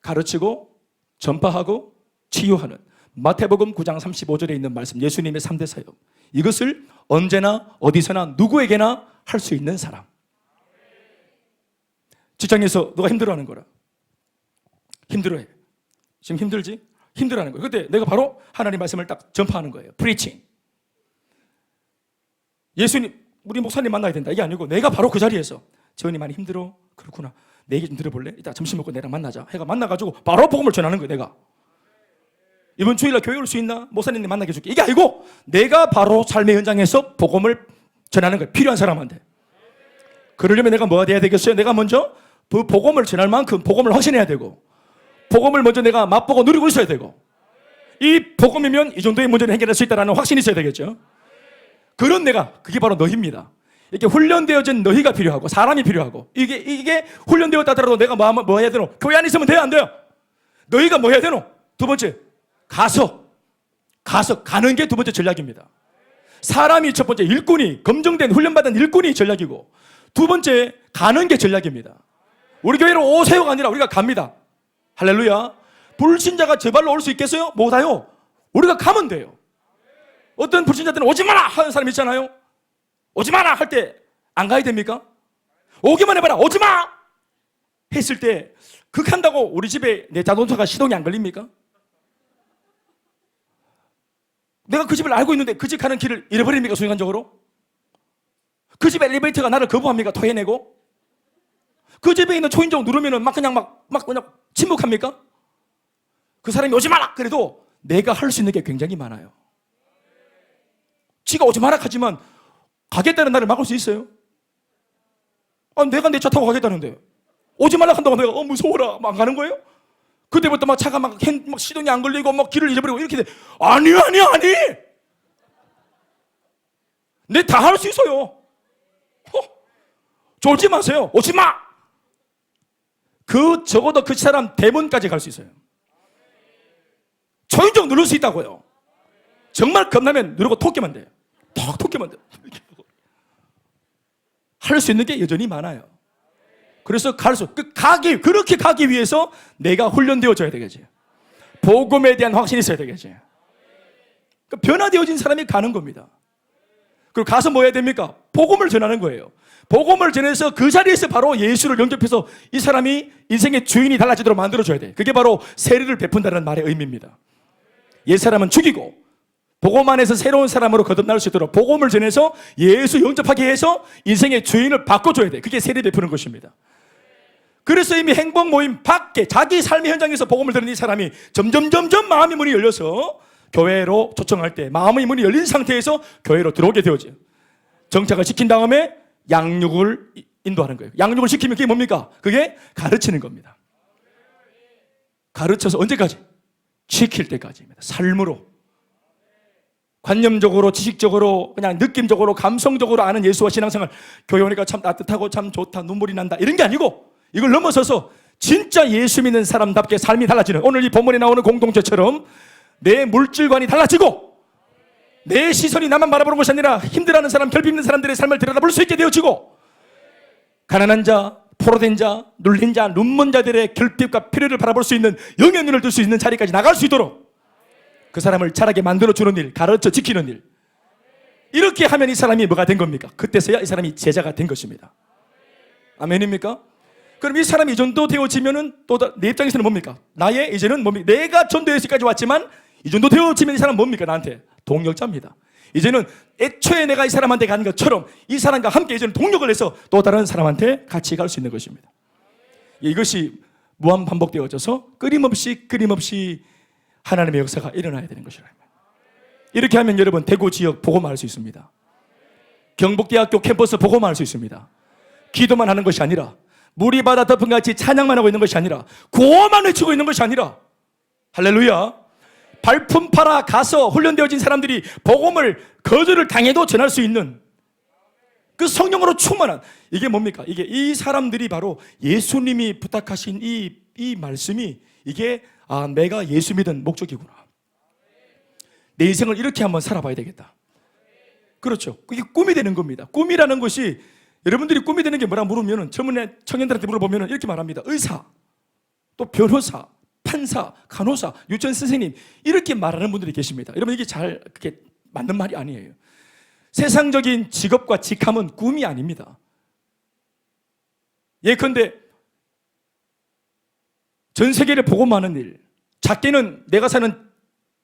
가르치고 전파하고 치유하는, 마태복음 9장 35절에 있는 말씀, 예수님의 3대 사역. 이것을 언제나 어디서나 누구에게나 할 수 있는 사람. 직장에서 누가 힘들어하는 거라, 힘들어해. 지금 힘들지? 힘들어하는 거예요. 그때 내가 바로 하나님 말씀을 딱 전파하는 거예요. 프리칭. 예수님, 우리 목사님 만나야 된다, 이게 아니고 내가 바로 그 자리에서 재원이 많이 힘들어? 그렇구나. 내 얘기 좀 들어볼래? 이따 점심 먹고 내랑 만나자. 해가 만나가지고 바로 복음을 전하는 거예요. 내가 이번 주일날 교회 올 수 있나? 목사님 만나게 해줄게. 이게 아니고 내가 바로 삶의 현장에서 복음을 전하는 거예요. 필요한 사람한테. 그러려면 내가 뭐가 돼야 되겠어요? 내가 먼저 그 복음을 전할 만큼 복음을 확신해야 되고, 복음을 먼저 내가 맛보고 누리고 있어야 되고, 이 복음이면 이 정도의 문제를 해결할 수 있다는 확신이 있어야 되겠죠. 그런 그게 바로 너희입니다. 이렇게 훈련되어진 너희가 필요하고 사람이 필요하고, 이게 훈련되었다 하더라도 내가 뭐 해야 되노? 교회 안에 있으면 돼요, 안 돼요? 너희가 뭐 해야 되노? 두 번째, 가서 가는 게 두 번째 전략입니다. 사람이 첫 번째 일꾼이, 검증된 훈련받은 일꾼이 전략이고, 두 번째 가는 게 전략입니다. 우리 교회로 오세요가 아니라 우리가 갑니다. 할렐루야. 불신자가 제 발로 올 수 있겠어요? 못 와요. 우리가 가면 돼요. 어떤 불신자들은 오지 마라 하는 사람 있잖아요. 오지 마라 할 때 안 가야 됩니까? 오기만 해봐라, 오지 마 했을 때 극한다고 우리 집에 내 자동차가 시동이 안 걸립니까? 내가 그 집을 알고 있는데 그 집 가는 길을 잃어버립니까? 순간적으로? 그 집 엘리베이터가 나를 거부합니까? 토해내고? 그 집에 있는 초인종 누르면은 그냥 침묵합니까? 그 사람이 오지 마라 그래도 내가 할 수 있는 게 굉장히 많아요. 지가 오지 마라 하지만 가겠다는 나를 막을 수 있어요? 내가 내 차 타고 가겠다는데 오지 말라 한다고 내가 무서워라 안 가는 거예요? 그때부터 차가 시동이 안 걸리고 길을 잃어버리고 이렇게 돼. 아니 내 다 할 수 있어요. 졸지 마세요. 오지 마. 적어도 그 사람 대문까지 갈 수 있어요. 초인종 누를 수 있다고요. 정말 겁나면 누르고 토끼면 돼요. 토끼면 돼요. 할 수 있는 게 여전히 많아요. 그래서 그렇게 가기 위해서 내가 훈련되어져야 되겠지. 복음에 대한 확신이 있어야 되겠지. 변화되어진 사람이 가는 겁니다. 그리고 가서 뭐 해야 됩니까? 복음을 전하는 거예요. 복음을 전해서 그 자리에서 바로 예수를 영접해서 이 사람이 인생의 주인이 달라지도록 만들어줘야 돼. 그게 바로 세례를 베푼다는 말의 의미입니다. 옛사람은 죽이고 복음 안에서 새로운 사람으로 거듭날 수 있도록 복음을 전해서 예수 영접하게 해서 인생의 주인을 바꿔줘야 돼. 그게 세례 베푸는 것입니다. 그래서 이미 행복 모임 밖에 자기 삶의 현장에서 복음을 들은 이 사람이 점점 마음의 문이 열려서 교회로 초청할 때 마음의 문이 열린 상태에서 교회로 들어오게 되어져요. 정착을 시킨 다음에 양육을 인도하는 거예요. 양육을 시키면 그게 뭡니까? 그게 가르치는 겁니다. 가르쳐서 언제까지? 지킬 때까지입니다. 삶으로. 관념적으로, 지식적으로, 그냥 느낌적으로, 감성적으로 아는 예수와 신앙생활, 교회 오니까 참 따뜻하고 참 좋다, 눈물이 난다, 이런 게 아니고 이걸 넘어서서 진짜 예수 믿는 사람답게 삶이 달라지는, 오늘 이 본문에 나오는 공동체처럼 내 물질관이 달라지고 내 시선이 나만 바라보는 것이 아니라 힘들어하는 사람, 결핍 있는 사람들의 삶을 들여다볼 수 있게 되어지고, 가난한 자, 포로된 자, 눌린 자, 눈먼 자들의 결핍과 필요를 바라볼 수 있는 영의 눈을 뜰 수 있는 자리까지 나갈 수 있도록 그 사람을 자라게 만들어주는 일, 가르쳐 지키는 일, 이렇게 하면 이 사람이 뭐가 된 겁니까? 그때서야 이 사람이 제자가 된 것입니다. 아멘입니까? 그럼 이 사람이 이 정도 되어지면은 또 내 입장에서는 뭡니까? 나의 이제는 뭡니까? 내가 전도에서까지 왔지만 이 정도 되어지면 이 사람은 뭡니까? 나한테 동력자입니다. 이제는 애초에 내가 이 사람한테 간 것처럼 이 사람과 함께 이제는 동력을 해서 또 다른 사람한테 같이 갈 수 있는 것입니다. 이것이 무한 반복되어져서 끊임없이 하나님의 역사가 일어나야 되는 것이라. 이렇게 하면 여러분 대구 지역 복음화할 수 있습니다. 경북대학교 캠퍼스 복음화할 수 있습니다. 기도만 하는 것이 아니라, 물이 바다 덮은같이 찬양만 하고 있는 것이 아니라, 구호만 외치고 있는 것이 아니라, 할렐루야, 발품 팔아 가서 훈련되어진 사람들이 복음을 거절을 당해도 전할 수 있는 그 성령으로 충만한, 이게 뭡니까? 이게 이 사람들이 바로 예수님이 부탁하신 이 말씀이, 이게 내가 예수 믿은 목적이구나. 내 인생을 이렇게 한번 살아봐야 되겠다. 그렇죠. 그게 꿈이 되는 겁니다. 꿈이라는 것이, 여러분들이 꿈이 되는 게 뭐라 물으면 젊은 청년들한테 물어보면 이렇게 말합니다. 의사, 또 변호사, 판사, 간호사, 유치원 선생님, 이렇게 말하는 분들이 계십니다. 여러분, 이게 그게 맞는 말이 아니에요. 세상적인 직업과 직함은 꿈이 아닙니다. 예컨대 전 세계를 복음화하는 일, 작게는 내가 사는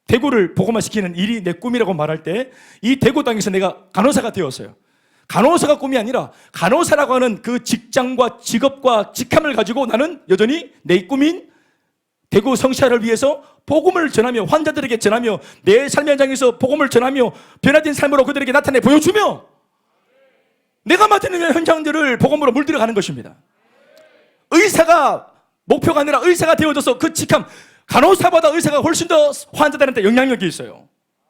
대구를 복음화시키는 일이 내 꿈이라고 말할 때, 이 대구 땅에서 내가 간호사가 되었어요. 간호사가 꿈이 아니라 간호사라고 하는 그 직장과 직업과 직함을 가지고 나는 여전히 내 꿈인 대구 성시아를 위해서 복음을 전하며, 환자들에게 전하며, 내 삶의 현장에서 복음을 전하며 변화된 삶으로 그들에게 나타내 보여주며, 내가 맡은 현장들을 복음으로 물들여가는 것입니다. 의사가 목표가 아니라 의사가 되어져서 그 직함, 간호사보다 의사가 훨씬 더 환자들한테 영향력이 있어요.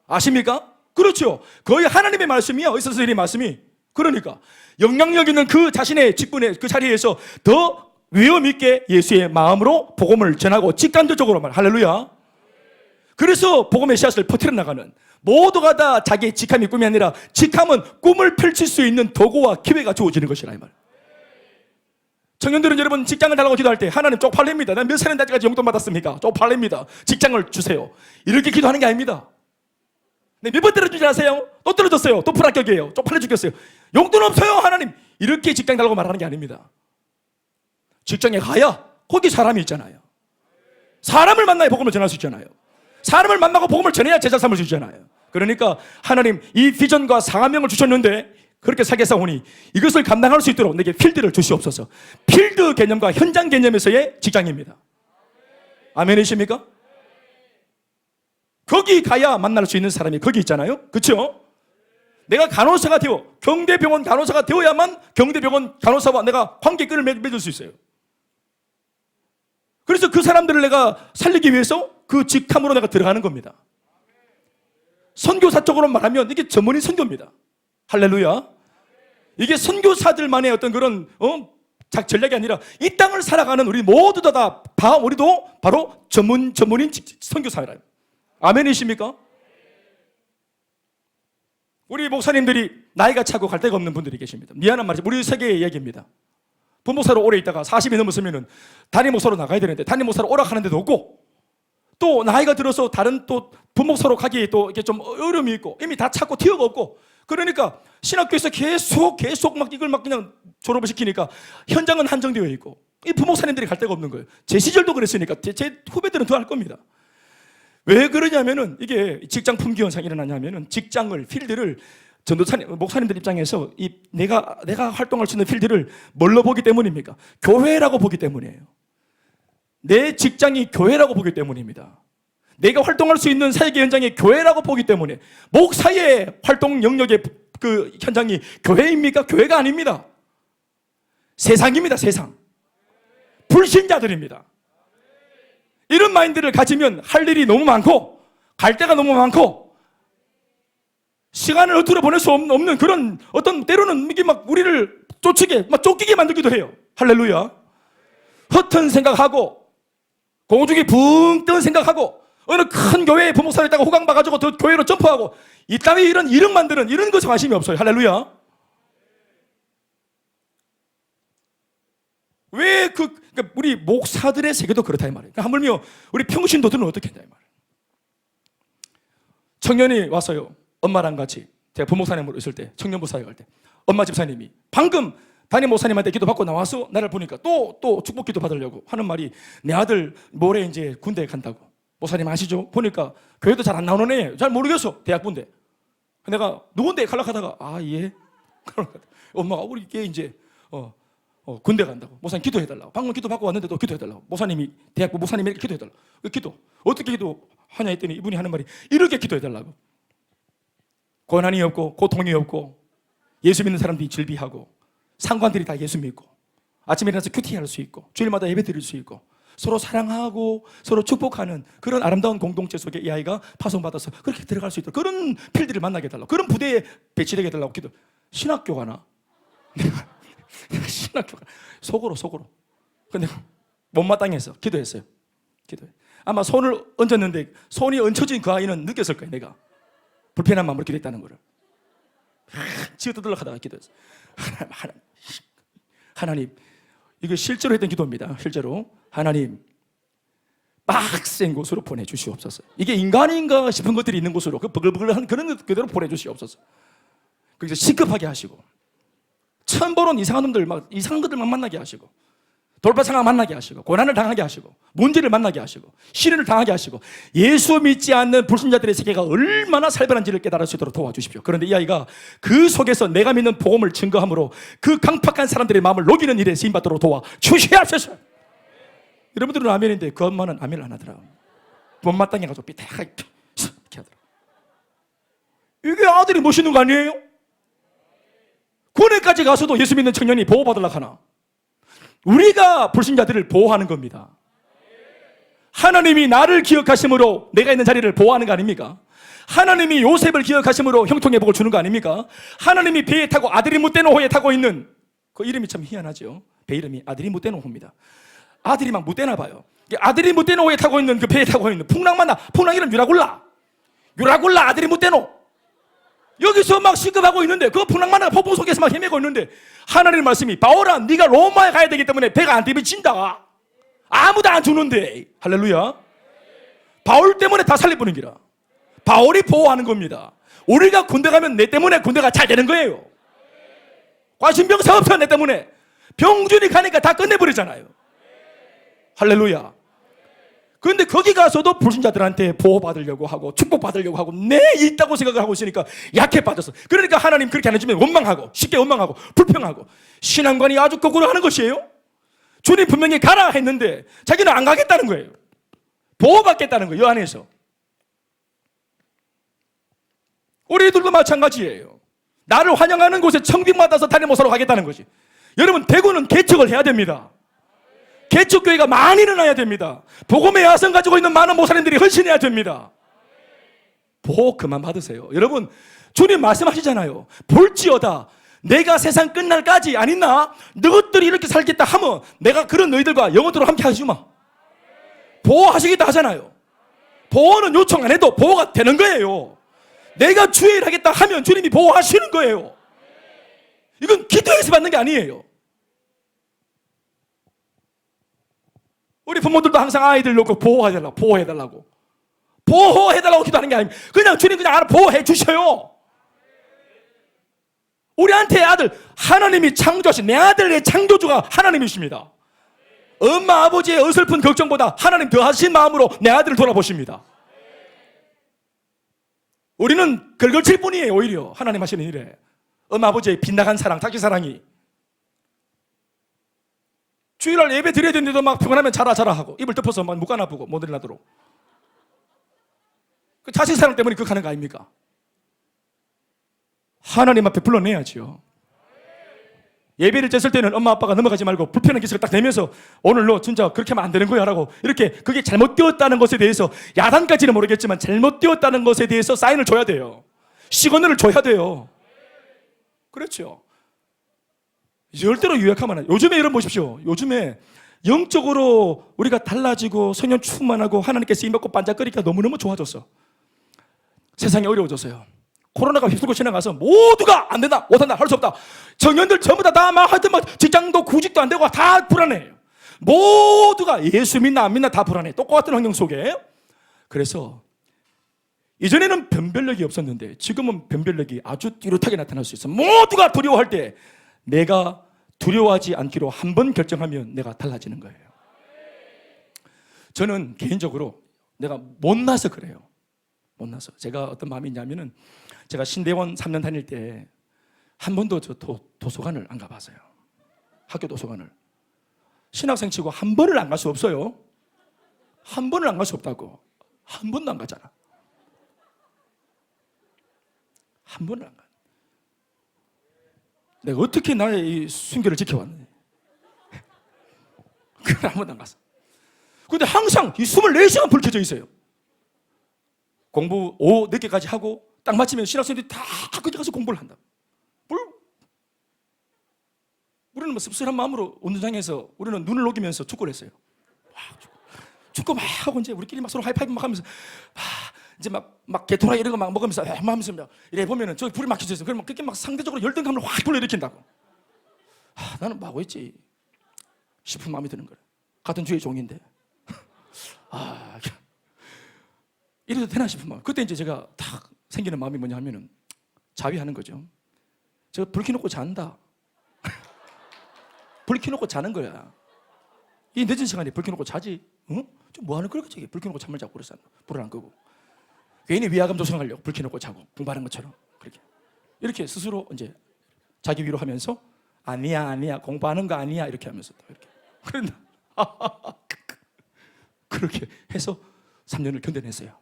아십니까? 그렇죠. 거의 하나님의 말씀이야, 의사 선생님의 말씀이. 그러니까 영향력 있는 그 자신의 직분의 그 자리에서 더 위험 있게 예수의 마음으로 복음을 전하고, 직간접적으로 할렐루야. 그래서 복음의 씨앗을 퍼뜨려 나가는, 모두가 다 자기의 직함이 꿈이 아니라 직함은 꿈을 펼칠 수 있는 도구와 기회가 주어지는 것이라, 이 말. 청년들은 여러분 직장을 달라고 기도할 때, 하나님 쪽팔립니다. 난 몇 살인 때까지 용돈 받았습니까? 쪽팔립니다. 직장을 주세요. 이렇게 기도하는 게 아닙니다. 네, 몇 번 떨어지지 아세요? 또 떨어졌어요. 또 불합격이에요. 쪽팔려 죽겠어요. 용돈 없어요, 하나님. 이렇게 직장 달라고 말하는 게 아닙니다. 직장에 가야 거기 사람이 있잖아요. 사람을 만나야 복음을 전할 수 있잖아요. 사람을 만나고 복음을 전해야 제자 삼을 수 있잖아요. 그러니까 하나님, 이 비전과 사명을 주셨는데 그렇게 살겠사오니 이것을 감당할 수 있도록 내게 필드를 주시옵소서. 필드 개념과 현장 개념에서의 직장입니다. 아멘이십니까? 거기 가야 만날 수 있는 사람이 거기 있잖아요. 그렇죠? 내가 간호사가 되어, 경대병원 간호사가 되어야만 경대병원 간호사와 내가 관계끈을 맺을 수 있어요. 그래서 그 사람들을 내가 살리기 위해서 그 직함으로 내가 들어가는 겁니다. 선교사적으로 말하면 이게 전문인 선교입니다. 할렐루야. 이게 선교사들만의 어떤 그런 전략이 아니라 이 땅을 살아가는 우리 모두 다 우리도 바로 전문인 선교사라. 아멘이십니까? 우리 목사님들이 나이가 차고 갈 데가 없는 분들이 계십니다. 미안한 말이죠. 우리 세계의 이야기입니다. 부목사로 오래 있다가 40이 넘었으면 담임 목사로 나가야 되는데 담임 목사로 오락하는 데도 없고, 또 나이가 들어서 다른 또 부목사로 가기에 또 이렇게 좀 어려움이 있고, 이미 다 찾고 티어가 없고, 그러니까 신학교에서 계속 막 이걸 막 그냥 졸업을 시키니까 현장은 한정되어 있고, 이 부목사님들이 갈 데가 없는 거예요. 제 시절도 그랬으니까 제 후배들은 더 할 겁니다. 왜 그러냐면은, 이게 직장 품귀 현상이 일어나냐면은, 직장을, 필드를 전도사님, 목사님들 입장에서 내가 활동할 수 있는 필드를 뭘로 보기 때문입니까? 교회라고 보기 때문이에요. 내 직장이 교회라고 보기 때문입니다. 내가 활동할 수 있는 사역의 현장이 교회라고 보기 때문에, 목사의 활동 영역의 그 현장이 교회입니까? 교회가 아닙니다. 세상입니다, 세상. 불신자들입니다. 이런 마인드를 가지면 할 일이 너무 많고 갈 데가 너무 많고 시간을 어떻게 보낼 수 없는 그런 어떤 때로는 이게 막 우리를 쫓기게 만들기도 해요. 할렐루야. 허튼 생각하고 공중에 붕 뜬 생각하고 어느 큰 교회에 부목사를 있다가 호강 봐가지고 더 교회로 점프하고 이 땅에 이런 이름 만드는 이런 것에 관심이 없어요. 할렐루야. 왜 그러니까 우리 목사들의 세계도 그렇다 이 말이에요. 그러니까 하물며 우리 평신도들은 어떻게 했냐 이 말이에요. 청년이 왔어요. 엄마랑 같이 제가 부목사님으로 있을 때 청년부 사회 갈 때 엄마 집사님이 방금 담임 목사님한테 기도받고 나와서 나를 보니까 또 축복 기도 받으려고 하는 말이 내 아들 모레 이제 군대에 간다고. 목사님 아시죠? 보니까 교회도 잘 안 나오는 애 잘 모르겠어. 대학군대. 내가 누군데 갈락하다가 아 예. 엄마가 우리 게 이제 군대 간다고. 목사님 기도해달라고. 방금 기도받고 왔는데도 기도해달라고. 목사님이 대학부 목사님에게 기도해달라고. 기도 어떻게 기도하냐 했더니 이분이 하는 말이 이렇게 기도해달라고. 고난이 없고 고통이 없고 예수 믿는 사람들이 즐비하고 상관들이 다 예수 믿고 아침에 일어나서 큐티할 수 있고 주일마다 예배 드릴 수 있고 서로 사랑하고 서로 축복하는 그런 아름다운 공동체 속에 이 아이가 파송받아서 그렇게 들어갈 수 있도록 그런 필드를 만나게 해달라고. 그런 부대에 배치되게 해달라고 기도. 신학교 가나? 신학교 가나? 속으로 근데 못마땅해서 기도했어요. 아마 손을 얹었는데 손이 얹혀진 그 아이는 느꼈을 거예요. 내가 불편한 마음으로 기도했다는 거를. 지어 뜯으려고 기도했어요. 하나님, 이거 실제로 했던 기도입니다. 실제로 하나님 빡센 곳으로 보내주시옵소서. 이게 인간인가 싶은 것들이 있는 곳으로 그 버글버글한 그런 것 그대로 보내주시옵소서. 그래서 시급하게 하시고 처음 보는 이상한 놈들 이상한 것들만 만나게 하시고 돌발상황 만나게 하시고 고난을 당하게 하시고 문제를 만나게 하시고 시련을 당하게 하시고 예수 믿지 않는 불신자들의 세계가 얼마나 살벌한지를 깨달을 수 있도록 도와주십시오. 그런데 이 아이가 그 속에서 내가 믿는 복음을 증거함으로 그 강팍한 사람들의 마음을 녹이는 일에 쓰임받도록 도와주시옵소서. 여러분들은 아멘인데 그 엄마는 아멘을 안 하더라. 못마땅해가지고 삐딱하게 이렇게 하더라. 이게 아들이 멋있는 거 아니에요? 군에까지 가서도 예수 믿는 청년이 보호받으려고 하나? 우리가 불신자들을 보호하는 겁니다. 하나님이 나를 기억하심으로 내가 있는 자리를 보호하는 거 아닙니까? 하나님이 요셉을 기억하심으로 형통의 복을 주는 거 아닙니까? 하나님이 배에 타고 아들이 무떼노호에 타고 있는 그 이름이 참 희한하죠. 배 이름이 아들이 무떼노호입니다. 아들이 막 무떼나 봐요. 아들이 무떼노호에 타고 있는 그 배에 타고 있는 풍랑 이름 유라굴라 아들이 무떼노. 여기서 막 시급하고 있는데 그 풍랑만화가 폭풍 속에서 막 헤매고 있는데 하나님의 말씀이 바울아 네가 로마에 가야 되기 때문에 배가 안 뒤비친다. 아무도 안 주는데. 할렐루야. 바울 때문에 다 살려보는 기라. 바울이 보호하는 겁니다. 우리가 군대 가면 내 때문에 군대가 잘 되는 거예요. 과신병사 없어 내 때문에. 병준이 가니까 다 끝내버리잖아요. 할렐루야. 그런데 거기 가서도 불신자들한테 보호받으려고 하고 축복받으려고 하고 내 있다고 생각을 하고 있으니까 약해 빠졌어. 그러니까 하나님 그렇게 안 해주면 원망하고 쉽게 원망하고 불평하고 신앙관이 아주 거꾸로 하는 것이에요. 주님 분명히 가라 했는데 자기는 안 가겠다는 거예요. 보호받겠다는 거예요. 이 안에서. 우리들도 마찬가지예요. 나를 환영하는 곳에 청빙받아서 담임 목사로 가겠다는 거지. 여러분 대구는 개척을 해야 됩니다. 개척교회가 많이 일어나야 됩니다. 복음의 야성 가지고 있는 많은 목사님들이 헌신해야 됩니다. 보호 그만 받으세요. 여러분 주님 말씀하시잖아요. 볼지어다 내가 세상 끝날까지 안 있나? 너희들이 이렇게 살겠다 하면 내가 그런 너희들과 영원토록 함께 하시마. 보호하시겠다 하잖아요. 보호는 요청 안 해도 보호가 되는 거예요. 내가 주의 일 하겠다 하면 주님이 보호하시는 거예요. 이건 기도해서 받는 게 아니에요. 우리 부모들도 항상 아이들 놓고 보호해달라고 기도하는 게 아닙니다. 그냥 주님 그냥 알아 보호해 주셔요. 우리한테 아들 하나님이 창조하신 내 아들의 창조주가 하나님이십니다. 엄마 아버지의 어설픈 걱정보다 하나님 더 하신 마음으로 내 아들을 돌아보십니다. 우리는 걸걸칠 뿐이에요. 오히려 하나님 하시는 일에 엄마 아버지의 빗나간 사랑 자기 사랑이 주일날 예배 드려야 되는데도 막 피곤하면 자라 하고 입을 덮어서 막 묵간 아프고 못 일어나도록 그 자식 사랑 때문에 그렇게 하는 거 아닙니까? 하나님 앞에 불러내야지요. 예배를 쬐을 때는 엄마 아빠가 넘어가지 말고 불편한 기색을 딱 내면서 오늘 너 진짜 그렇게 하면 안 되는 거야 라고 이렇게 그게 잘못되었다는 것에 대해서 야단까지는 모르겠지만 잘못되었다는 것에 대해서 사인을 줘야 돼요. 시그널을 줘야 돼요. 그렇죠. 절대로 유약하면 안 돼요. 요즘에 여러분 보십시오. 요즘에 영적으로 우리가 달라지고 성령 충만하고 하나님께서 힘받고 반짝거리니까 너무너무 좋아졌어. 세상이 어려워졌어요. 코로나가 휩쓸고 지나가서 모두가 안 된다, 못한다, 할 수 없다. 청년들 전부 다 막 하여튼 막 직장도 구직도 안 되고 다 불안해요. 모두가 예수 믿나 안 믿나 다 불안해. 똑같은 환경 속에. 그래서 이전에는 변별력이 없었는데 지금은 변별력이 아주 뚜렷하게 나타날 수 있어. 모두가 두려워할 때 내가 두려워하지 않기로 한 번 결정하면 내가 달라지는 거예요. 저는 개인적으로 내가 못나서 그래요. 못나서. 제가 어떤 마음이 있냐면은 제가 신대원 3년 다닐 때 한 번도 저 도서관을 안 가봤어요. 학교 도서관을. 신학생 치고 한 번을 안 갈 수 없어요. 한 번을 안 갈 수 없다고. 한 번도 안 가잖아. 한 번을 안 가. 내가 어떻게 나의 이 순결을 지켜왔느냐. 그걸 한 번도 안 갔어. 근데 항상 이 24시간 불 켜져 있어요. 공부 오후 늦게까지 하고 딱 마치면 신학생들이 다 학교에 가서 공부를 한다. 우리는 뭐 씁쓸한 마음으로 운동장에서 우리는 눈을 녹이면서 축구를 했어요. 축구 막 하고 이제 우리끼리 막 서로 하이파이브 막 하면서 이제 막 게토라 이런 거 막 먹으면서 막 하면서 이래 보면은 저기 불이 막 켜져 있어. 그러면 그렇게 막 상대적으로 열등감을 확 불러일으킨다고. 나는 뭐 하고 있지 싶은 마음이 드는 거예요. 같은 주의 종인데 이래도 되나 싶은 마음. 그때 이제 제가 딱 생기는 마음이 뭐냐 하면은 자위하는 거죠. 제가 불 켜놓고 잔다. 불 켜놓고 자는 거야. 이 늦은 시간에 불 켜놓고 자지? 응? 좀 뭐 하는 거야? 저기 불 켜놓고 잠을 자고 그랬어. 불을 안 끄고. 괜히 위화감 조성하려고 불 켜놓고 자고 공부하는 것처럼 그렇게. 이렇게 스스로 이제 자기 위로하면서 아니야 공부하는 거 아니야 이렇게 하면서 이렇게. 그런다. 그렇게 해서 3년을 견뎌냈어요.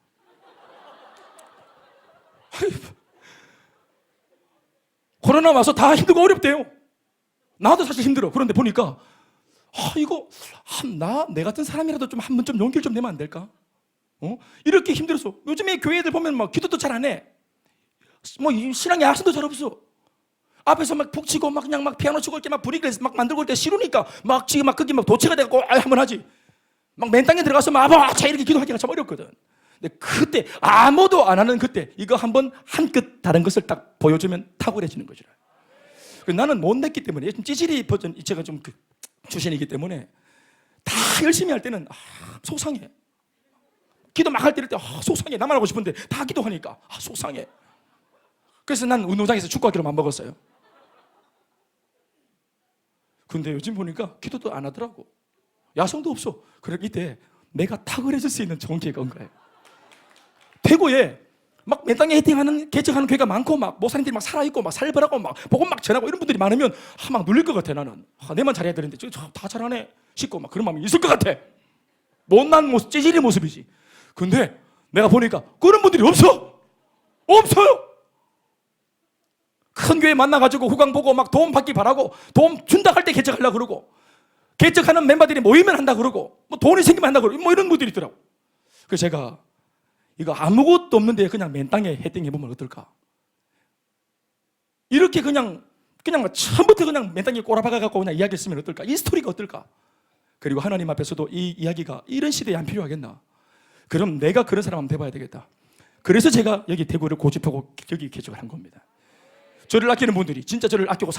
코로나 와서 다 힘들고 어렵대요. 나도 사실 힘들어. 그런데 보니까 이거 내 같은 사람이라도 좀 한 번 좀 용기를 좀 내면 안 될까? 이렇게 힘들어서 요즘에 교회들 보면 막 기도도 잘 안 해. 뭐 신앙 야성도 잘 없어. 앞에서 막 북치고 막 그냥 막 피아노 치고 이렇게 막 분위기를 막 만들고 올 때 싫으니까 막 지금 막 거기 막 도체가 되고 한번 하지. 막 맨 땅에 들어가서 막 아바차 이렇게 기도하기가 참 어렵거든. 근데 그때 아무도 안 하는 그때 이거 한번 한 끗 다른 것을 딱 보여주면 탁월해지는 거죠. 나는 못 냈기 때문에 찌질이 버전 제가 좀 출신이기 때문에 다 열심히 할 때는 속상해. 기도 막 할 때 속상해. 나만 하고 싶은데 다 기도하니까 속상해. 그래서 난 운동장에서 축구하기로 맘먹었어요. 근데 요즘 보니까 기도도 안 하더라고. 야성도 없어. 그러기 때 내가 탁월해질 수 있는 좋은 기회가 온 거예요. 대구에 막 맨 땅에 헤딩하는 개척하는 교회가 많고 막 목사님들이 막 살아있고 막 살벌하고 막 복음 막 전하고 이런 분들이 많으면 막 눌릴 것 같아. 나는 내만 잘해야 되는데 다 잘하네 싶고 막 그런 마음이 있을 것 같아. 못난 모습, 찌질이 모습이지. 근데 내가 보니까 그런 분들이 없어요. 큰 교회 만나가지고 후광 보고 막 도움 받기 바라고 도움 준다 할 때 개척하려고 그러고 개척하는 멤버들이 모이면 한다 그러고 뭐 돈이 생기면 한다 그러고 뭐 이런 분들이 있더라고. 그래서 제가 이거 아무것도 없는데 그냥 맨 땅에 헤딩해보면 어떨까? 이렇게 그냥 처음부터 그냥 맨 땅에 꼬라박아갖고 그냥 이야기했으면 어떨까? 이 스토리가 어떨까? 그리고 하나님 앞에서도 이 이야기가 이런 시대에 안 필요하겠나? 그럼 내가 그런 사람 한번 돼봐야 되겠다. 그래서 제가 여기 대구를 고집하고 여기 개척을 한 겁니다. 저를 아끼는 분들이, 진짜 저를 아끼고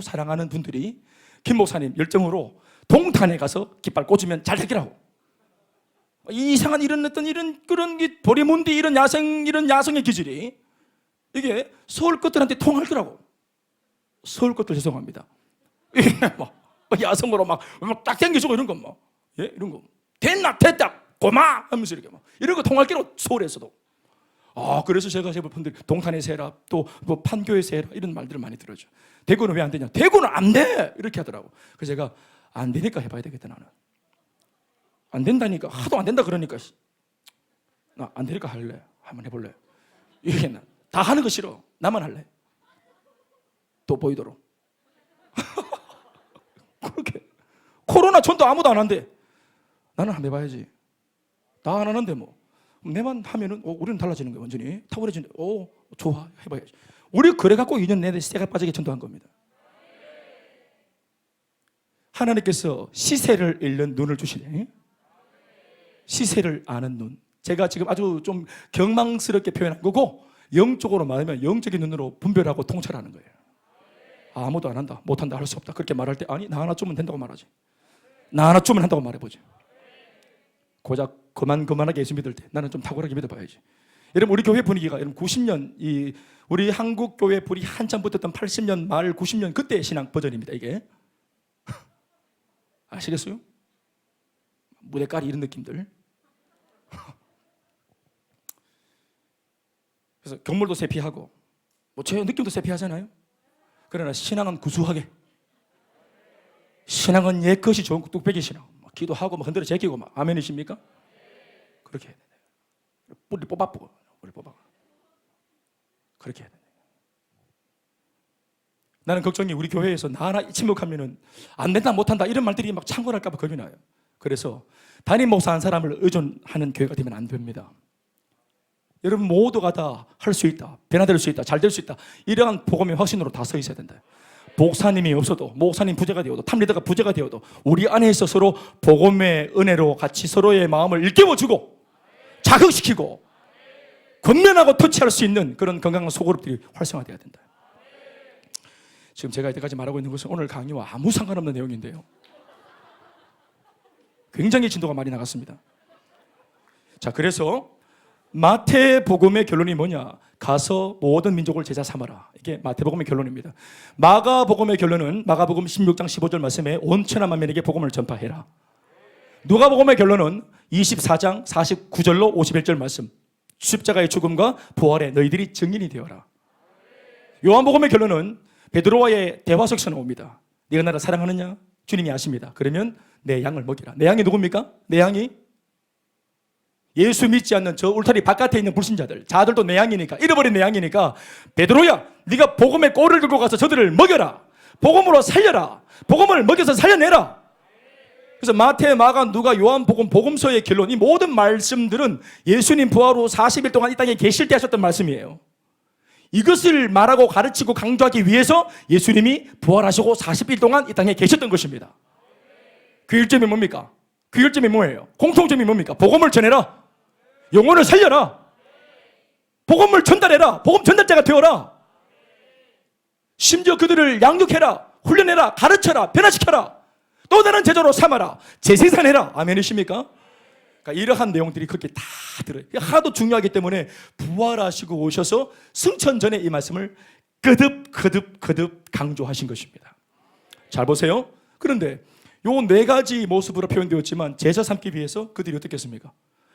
사랑하는 분들이 김 목사님 열정으로 동탄에 가서 깃발 꽂으면 잘 되기라고. 이상한 이런 그런 보리문디 이런 야성의 기질이 이게 서울 것들한테 통할 거라고. 서울 것들 죄송합니다. 이게 막 야성으로 막 딱 당겨주고 이런 거 뭐, 이런 거 됐다 고마 하면서 이렇게 막 이런 거 통할 게로 서울에서도. 그래서 제가 분들 동탄에서 해라 또 뭐 판교에서 해라 이런 말들을 많이 들어줘. 대구는 왜 안 되냐? 대구는 안 돼 이렇게 하더라고. 그래서 제가 안 되니까 해봐야 되겠다 나는. 안 된다니까 하도 안 된다 그러니까 나 안 되니까 할래. 한번 해볼래. 이게 다 하는 거 싫어. 나만 할래. 또 보이도록. 얼마나 전도 아무도 안 한대. 나는 한번 해봐야지. 나 안 하는데 뭐. 내만 하면은 우리는 달라지는 거야. 완전히 탁월해지는. 좋아, 해봐야지. 우리 그래갖고 2년 내내 새가 빠지게 전도한 겁니다. 하나님께서 시세를 잃는 눈을 주시네. 시세를 아는 눈. 제가 지금 아주 좀 경망스럽게 표현한 거고, 영적으로 말하면 영적인 눈으로 분별하고 통찰하는 거예요. 아무도 안 한다, 못한다, 할 수 없다 그렇게 말할 때, 아니 나 하나 좀은 된다고 말하지. 나 하나 좀은 한다고 말해보지. 고작 그만하게 예수 믿을 때 나는 좀 탁월하게 믿어봐야지. 여러분, 우리 교회 분위기가 여러분 90년 우리 한국 교회 불이 한참 붙었던 80년 말 90년 그때 신앙 버전입니다. 이게 아시겠어요? 무대깔이 이런 느낌들. 그래서 경물도 세피하고 뭐 제 느낌도 세피하잖아요. 그러나 신앙은 구수하게, 신앙은 옛 것이 좋은 뚝배기 신앙. 기도하고 막 흔들어 제끼고 막 아멘이십니까? 그렇게 해야 돼. 뿌리 뽑아 그렇게 해야 돼. 나는 걱정이 우리 교회에서 나 하나 침묵하면은 안 된다, 못한다 이런 말들이 막 창궐할까 봐 겁이 나요. 그래서 담임 목사 한 사람을 의존하는 교회가 되면 안 됩니다. 여러분 모두가 다 할 수 있다, 변화될 수 있다, 잘 될 수 있다, 이러한 복음의 확신으로 다 서 있어야 된다. 목사님이 없어도, 목사님 부재가 되어도, 탑리더가 부재가 되어도 우리 안에서 서로 복음의 은혜로 같이 서로의 마음을 일깨워주고 자극시키고 권면하고 터치할 수 있는 그런 건강한 소그룹들이 활성화되어야 된다. 지금 제가 이때까지 말하고 있는 것은 오늘 강의와 아무 상관없는 내용인데요, 굉장히 진도가 많이 나갔습니다. 자, 그래서 마태복음의 결론이 뭐냐? 가서 모든 민족을 제자 삼아라. 이게 마태복음의 결론입니다. 마가복음의 결론은 마가복음 16장 15절 말씀에 온 천하 만민에게 복음을 전파해라. 누가복음의 결론은 24장 49절로 51절 말씀, 십자가의 죽음과 부활에 너희들이 증인이 되어라. 요한복음의 결론은 베드로와의 대화 속에서 나옵니다. 네가 나를 사랑하느냐? 주님이 아십니다. 그러면 내 양을 먹이라. 내 양이 누굽니까? 내 양이 예수 믿지 않는 저 울타리 바깥에 있는 불신자들, 자들도 내 양이니까, 잃어버린 내 양이니까, 베드로야, 네가 복음의 꼴을 들고 가서 저들을 먹여라. 복음으로 살려라. 복음을 먹여서 살려내라. 그래서 마태, 마가, 누가, 요한복음, 복음서의 결론, 이 모든 말씀들은 예수님 부활 후 40일 동안 이 땅에 계실 때 하셨던 말씀이에요. 이것을 말하고 가르치고 강조하기 위해서 예수님이 부활하시고 40일 동안 이 땅에 계셨던 것입니다. 그 일점이 뭡니까? 그 일점이 뭐예요? 공통점이 뭡니까? 복음을 전해라. 영혼을 살려라. 복음을 전달해라. 복음 전달자가 되어라. 심지어 그들을 양육해라. 훈련해라. 가르쳐라. 변화시켜라. 또 다른 제자로 삼아라. 재생산해라. 아멘이십니까? 그러니까 이러한 내용들이 그렇게 다 들어요. 하도 중요하기 때문에 부활하시고 오셔서 승천 전에 이 말씀을 거듭 강조하신 것입니다. 잘 보세요. 그런데 요 네 가지 모습으로 표현되었지만 제자 삼기 위해서 그들이 어떻게 했습니까?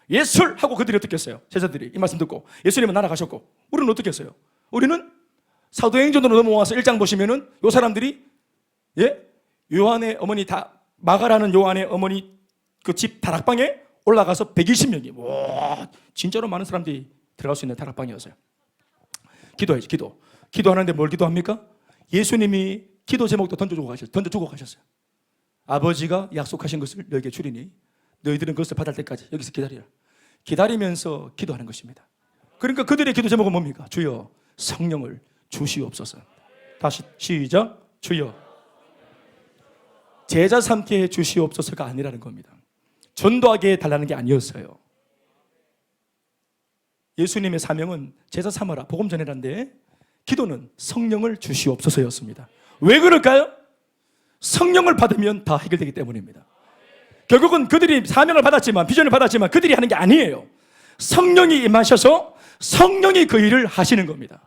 예술! 하고 그들이 어떻게 했어요? 제자들이 이 말씀 듣고 예수님은 날아가셨고, 우리는 어떻게 했어요? 우리는 사도행전으로 넘어와서 1장 보시면은 요 사람들이 요한의 어머니 마가라는 요한의 어머니 그 집 다락방에 올라가서 120명이, 와, 진짜로 많은 사람들이 들어갈 수 있는 다락방이었어요. 기도해야지. 기도하는데 뭘 기도합니까? 예수님이 기도 제목도 던져주고 가셨어요. 아버지가 약속하신 것을 너에게 주리니 너희들은 그것을 받을 때까지 여기서 기다리라. 기다리면서 기도하는 것입니다. 그러니까 그들의 기도 제목은 뭡니까? 주여 성령을 주시옵소서. 다시 시작. 주여 제자 삼게 주시옵소서가 아니라는 겁니다. 전도하게 해달라는 게 아니었어요. 예수님의 사명은 제자 삼아라, 복음 전해라인데 기도는 성령을 주시옵소서였습니다. 왜 그럴까요? 성령을 받으면 다 해결되기 때문입니다. 결국은 그들이 사명을 받았지만, 비전을 받았지만 그들이 하는 게 아니에요. 성령이 임하셔서 성령이 그 일을 하시는 겁니다.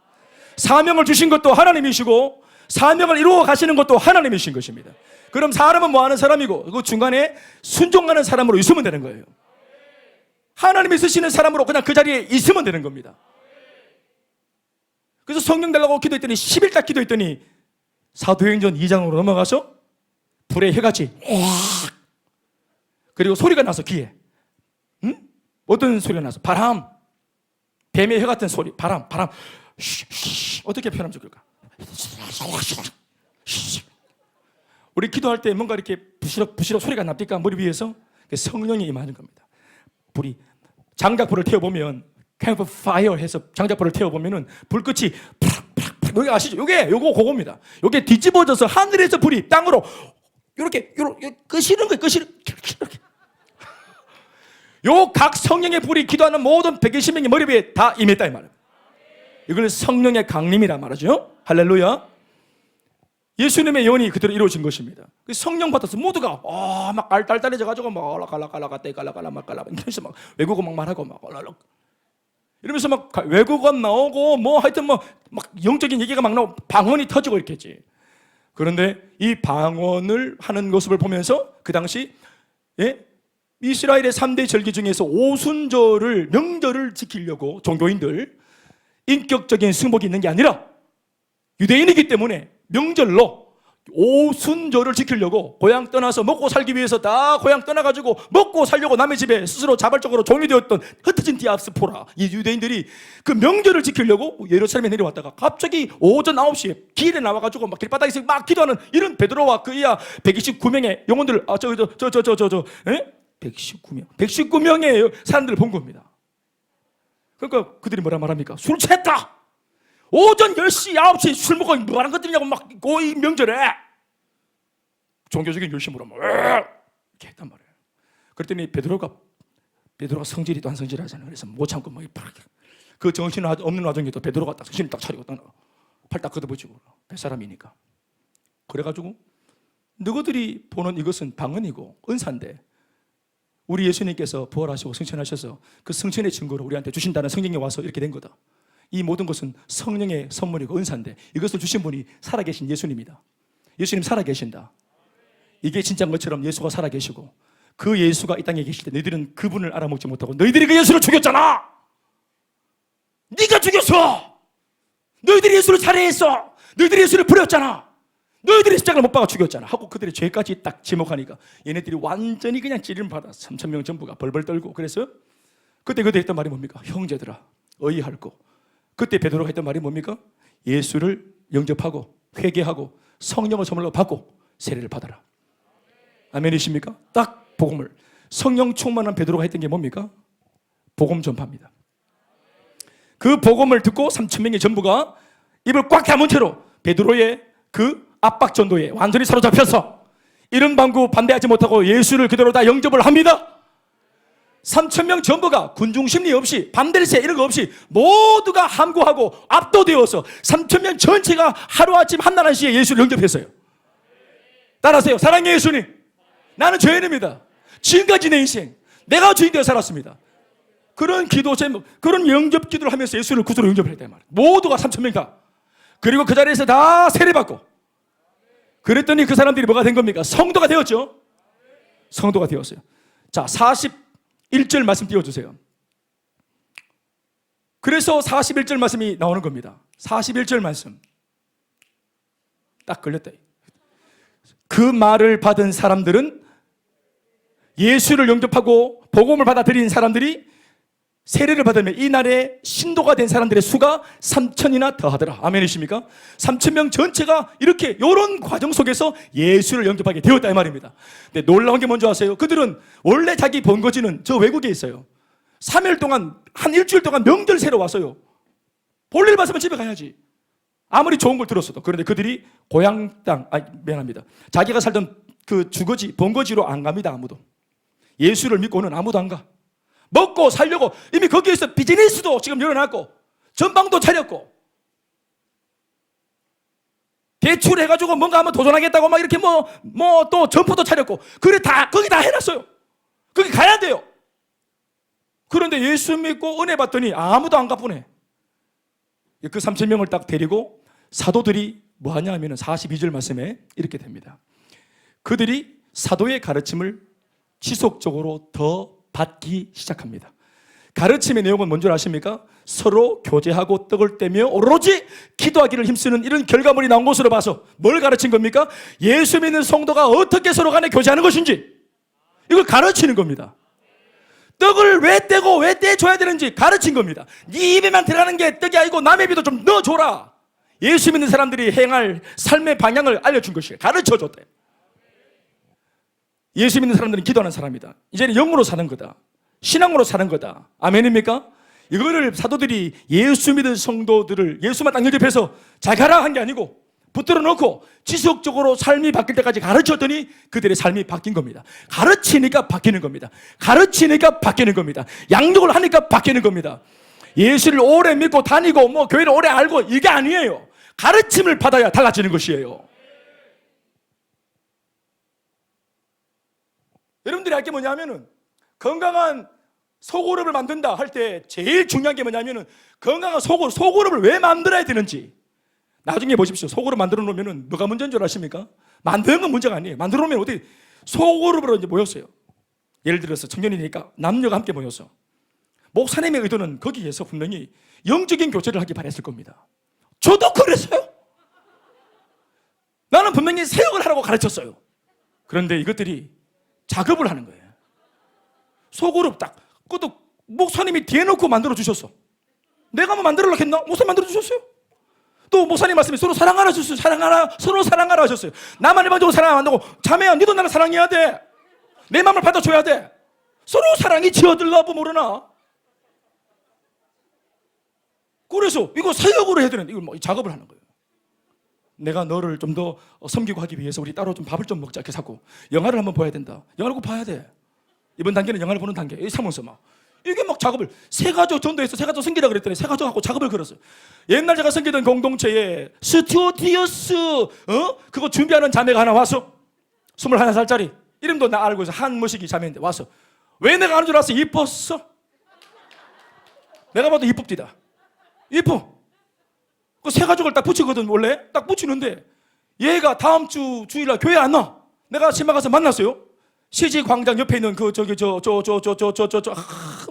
사명을 주신 것도 하나님이시고 사명을 이루어 가시는 것도 하나님이신 것입니다. 그럼 사람은 뭐 하는 사람이고 그 중간에 순종하는 사람으로 있으면 되는 거예요. 하나님이 쓰시는 사람으로 그냥 그 자리에 있으면 되는 겁니다. 그래서 성령 달라고 기도했더니 10일 딱 기도했더니 사도행전 2장으로 넘어가서 불의 혀같이 그리고 소리가 나서 귀에 어떤 소리가 나서 바람, 뱀의 혀 같은 소리, 바람 어떻게 표현하면 좋을까? 우리 기도할 때 뭔가 이렇게 부시럭 소리가 납니까? 머리 위에서. 성령이 임하는 겁니다. 불이 장작불을 태워보면 캠프파이어 해서 장작불을 태워보면은 불끝이 팍팍팍, 여기 아시죠? 요거 그겁니다. 요게 뒤집어져서 하늘에서 불이 땅으로 요렇게 끄시는 거예요. 끄시는 이렇게. 요 각 성령의 불이 기도하는 모든 120명의 머리 위에 다 임했다 이 말이에요. 이걸 성령의 강림이라 말하죠. 할렐루야. 예수님의 예언이 그대로 이루어진 것입니다. 성령 받아서 모두가 막 알딸딸해져가지고 막 얼락갈락갈락 떼갈락갈락 막 갈락 이러면서 막 외국어 막 말하고 막 얼락얼락 이러면서 막 외국어 나오고 뭐 하여튼 뭐 막 영적인 얘기가 막 나오고 방언이 터지고 이렇겠지. 그런데 이 방언을 하는 모습을 보면서 그 당시 이스라엘의 3대 절기 중에서 오순절을 명절을 지키려고 종교인들 인격적인 승복이 있는 게 아니라 유대인이기 때문에 명절로 오순절을 지키려고 고향 떠나서 먹고 살기 위해서 다 고향 떠나가지고 먹고 살려고 남의 집에 스스로 자발적으로 종이 되었던 흩어진 디아스포라 이 유대인들이 그 명절을 지키려고 예루살렘에 내려왔다가 갑자기 오전 9시에 길에 나와가지고 막 길바닥에서 막 기도하는 이런 베드로와 그 이하 129명의 영혼들 119명의 사람들을 본 겁니다. 그러니까 그들이 뭐라 말합니까? 술 취했다. 오전 10시, 9시 술 먹고 뭐 하는 것들이냐고 막 이 명절에 종교적인 열심으로 막 이렇게 했단 말이에요. 그랬더니 베드로가 성질이 또 한 성질하잖아요. 그래서 못 참고 막 그 정신 없는 와중에도 베드로가 딱 정신을 딱 차리고 팔 딱 걷어붙이고 뱃사람이니까 그래가지고 너희들이 보는 이것은 방언이고 은사인데 우리 예수님께서 부활하시고 승천하셔서 그 승천의 증거로 우리한테 주신다는 성경에 와서 이렇게 된 거다. 이 모든 것은 성령의 선물이고 은사인데 이것을 주신 분이 살아계신 예수님이다. 예수님 살아계신다. 이게 진짜인 것처럼 예수가 살아계시고 그 예수가 이 땅에 계실 때 너희들은 그분을 알아먹지 못하고 너희들이 그 예수를 죽였잖아. 네가 죽였어. 너희들이 예수를 살해했어. 너희들이 예수를 부렸잖아. 너희들이 십자가를 못 박아 죽였잖아 하고 그들의 죄까지 딱 지목하니까 얘네들이 완전히 그냥 찌르는 받아 3,000명 전부가 벌벌 떨고 그래서 그때 그들이 했던 말이 뭡니까? 형제들아 의의할 거. 그때 베드로가 했던 말이 뭡니까? 예수를 영접하고 회개하고 성령을 선물로 받고 세례를 받아라. 아멘이십니까? 딱 복음을 성령 충만한 베드로가 했던 게 뭡니까? 복음 전파입니다. 그 복음을 듣고 3,000명의 전부가 입을 꽉 다문 채로 베드로의 그 압박 전도에 완전히 사로잡혀서 이른방구 반대하지 못하고 예수를 그대로 다 영접을 합니다. 3,000명 전부가 군중심리 없이 반대세 이런 거 없이 모두가 함구하고 압도되어서 3,000명 전체가 하루아침 한나라시에 예수를 영접했어요. 따라하세요. 사랑의 예수님, 나는 죄인입니다. 지금까지 내 인생 내가 주인 되어 살았습니다. 그런 기도 제목, 그런 영접 기도를 하면서 예수를 구주로 영접을 했단 말이에요. 모두가 3,000명 다. 그리고 그 자리에서 다 세례받고 그랬더니 그 사람들이 뭐가 된 겁니까? 성도가 되었죠. 성도가 되었어요. 자, 41절 말씀 띄워주세요. 그래서 41절 말씀이 나오는 겁니다. 41절 말씀 딱 걸렸다. 그 말을 받은 사람들은 예수를 영접하고 복음을 받아들인 사람들이 세례를 받으면 이날에 신도가 된 사람들의 수가 3,000이나 더하더라. 아멘이십니까? 3,000명 전체가 이렇게 이런 과정 속에서 예수를 영접하게 되었다 이 말입니다. 근데 놀라운 게 뭔지 아세요? 그들은 원래 자기 본거지는 저 외국에 있어요. 3일 동안 한 일주일 동안 명절 새로 왔어요. 볼일 봤으면 집에 가야지. 아무리 좋은 걸 들었어도. 그런데 그들이 고향 땅, 미안합니다. 자기가 살던 그 주거지, 본거지로 안 갑니다. 아무도. 예수를 믿고는 아무도 안 가. 먹고 살려고 이미 거기에서 비즈니스도 지금 열어놨고 전방도 차렸고 대출해가지고 뭔가 한번 도전하겠다고 막 이렇게 뭐 또 점포도 차렸고 그래 다 거기 다 해놨어요. 거기 가야 돼요. 그런데 예수 믿고 은혜 받더니 아무도 안 가쁘네. 그 3,000명을 딱 데리고 사도들이 뭐 하냐 하면 42절 말씀에 이렇게 됩니다. 그들이 사도의 가르침을 지속적으로 더 받기 시작합니다. 가르침의 내용은 뭔지 아십니까? 서로 교제하고 떡을 떼며 오로지 기도하기를 힘쓰는 이런 결과물이 나온 것으로 봐서 뭘 가르친 겁니까? 예수 믿는 성도가 어떻게 서로 간에 교제하는 것인지 이걸 가르치는 겁니다. 떡을 왜 떼고 왜 떼줘야 되는지 가르친 겁니다. 네 입에만 들어가는 게 떡이 아니고 남의 입에도 좀 넣어줘라. 예수 믿는 사람들이 행할 삶의 방향을 알려준 것이에요. 가르쳐줬대. 예수 믿는 사람들은 기도하는 사람이다. 이제는 영으로 사는 거다. 신앙으로 사는 거다. 아멘입니까? 이거를 사도들이 예수 믿은 성도들을 예수만 딱 영접해서 잘 가라 한 게 아니고 붙들어 놓고 지속적으로 삶이 바뀔 때까지 가르쳤더니 그들의 삶이 바뀐 겁니다. 가르치니까 바뀌는 겁니다. 가르치니까 바뀌는 겁니다. 양육을 하니까 바뀌는 겁니다. 예수를 오래 믿고 다니고 뭐 교회를 오래 알고 이게 아니에요. 가르침을 받아야 달라지는 것이에요. 여러분들이 할 게 뭐냐면은 건강한 소고름을 만든다 할 때 제일 중요한 게 뭐냐면은 건강한 소고름을 왜 만들어야 되는지 나중에 보십시오. 소고름 만들어 놓으면은 뭐가 문제인 줄 아십니까? 만드는 건 문제가 아니에요. 만들어 놓으면 어떻게 소고름으로 이제 모였어요. 예를 들어서 청년이니까 남녀가 함께 모여서 목사님의 의도는 거기에서 분명히 영적인 교제를 하기 바랬을 겁니다. 저도 그랬어요. 나는 분명히 사역을 하라고 가르쳤어요. 그런데 이것들이 작업을 하는 거예요. 소고름 딱 그것도 목사님이 뒤에 놓고 만들어 주셨어. 내가 뭐 만들으려고 했나? 목사님 만들어 주셨어요. 또 목사님 말씀이 서로 사랑하라 하셨어요. 서로 사랑하라 하셨어요. 나만 일반적으로 사랑 안 한다고 자매야 니도 나를 사랑해야 돼. 내 마음을 받아줘야 돼. 서로 사랑이 지어들라고 모르나? 그래서 이거 사역으로 해야 되는데 이걸 뭐 작업을 하는 거예요. 내가 너를 좀 더 섬기고 하기 위해서 우리 따로 좀 밥을 좀 먹자 이렇게 사고 영화를 한번 봐야 된다. 영화를 꼭 봐야 돼. 이번 단계는 영화를 보는 단계. 이 사면서 막 이게 막 작업을 세가족 전도해서 세가족 섬기라 그랬더니 세가족하고 작업을 걸었어요. 옛날 제가 섬기던 공동체에 스튜디오스 그거 준비하는 자매가 하나 왔어. 21살짜리 이름도 나 알고 있어. 한무식이 자매인데 와서 왜 내가 아는 줄 알았어? 이뻤어. 내가 봐도 이쁩디다. 이뻐. 그 세가족을 딱 붙이거든. 원래 딱 붙이는데 얘가 다음 주일날 교회 안 와. 내가 아침에 가서 만났어요. CG 광장 옆에 있는 그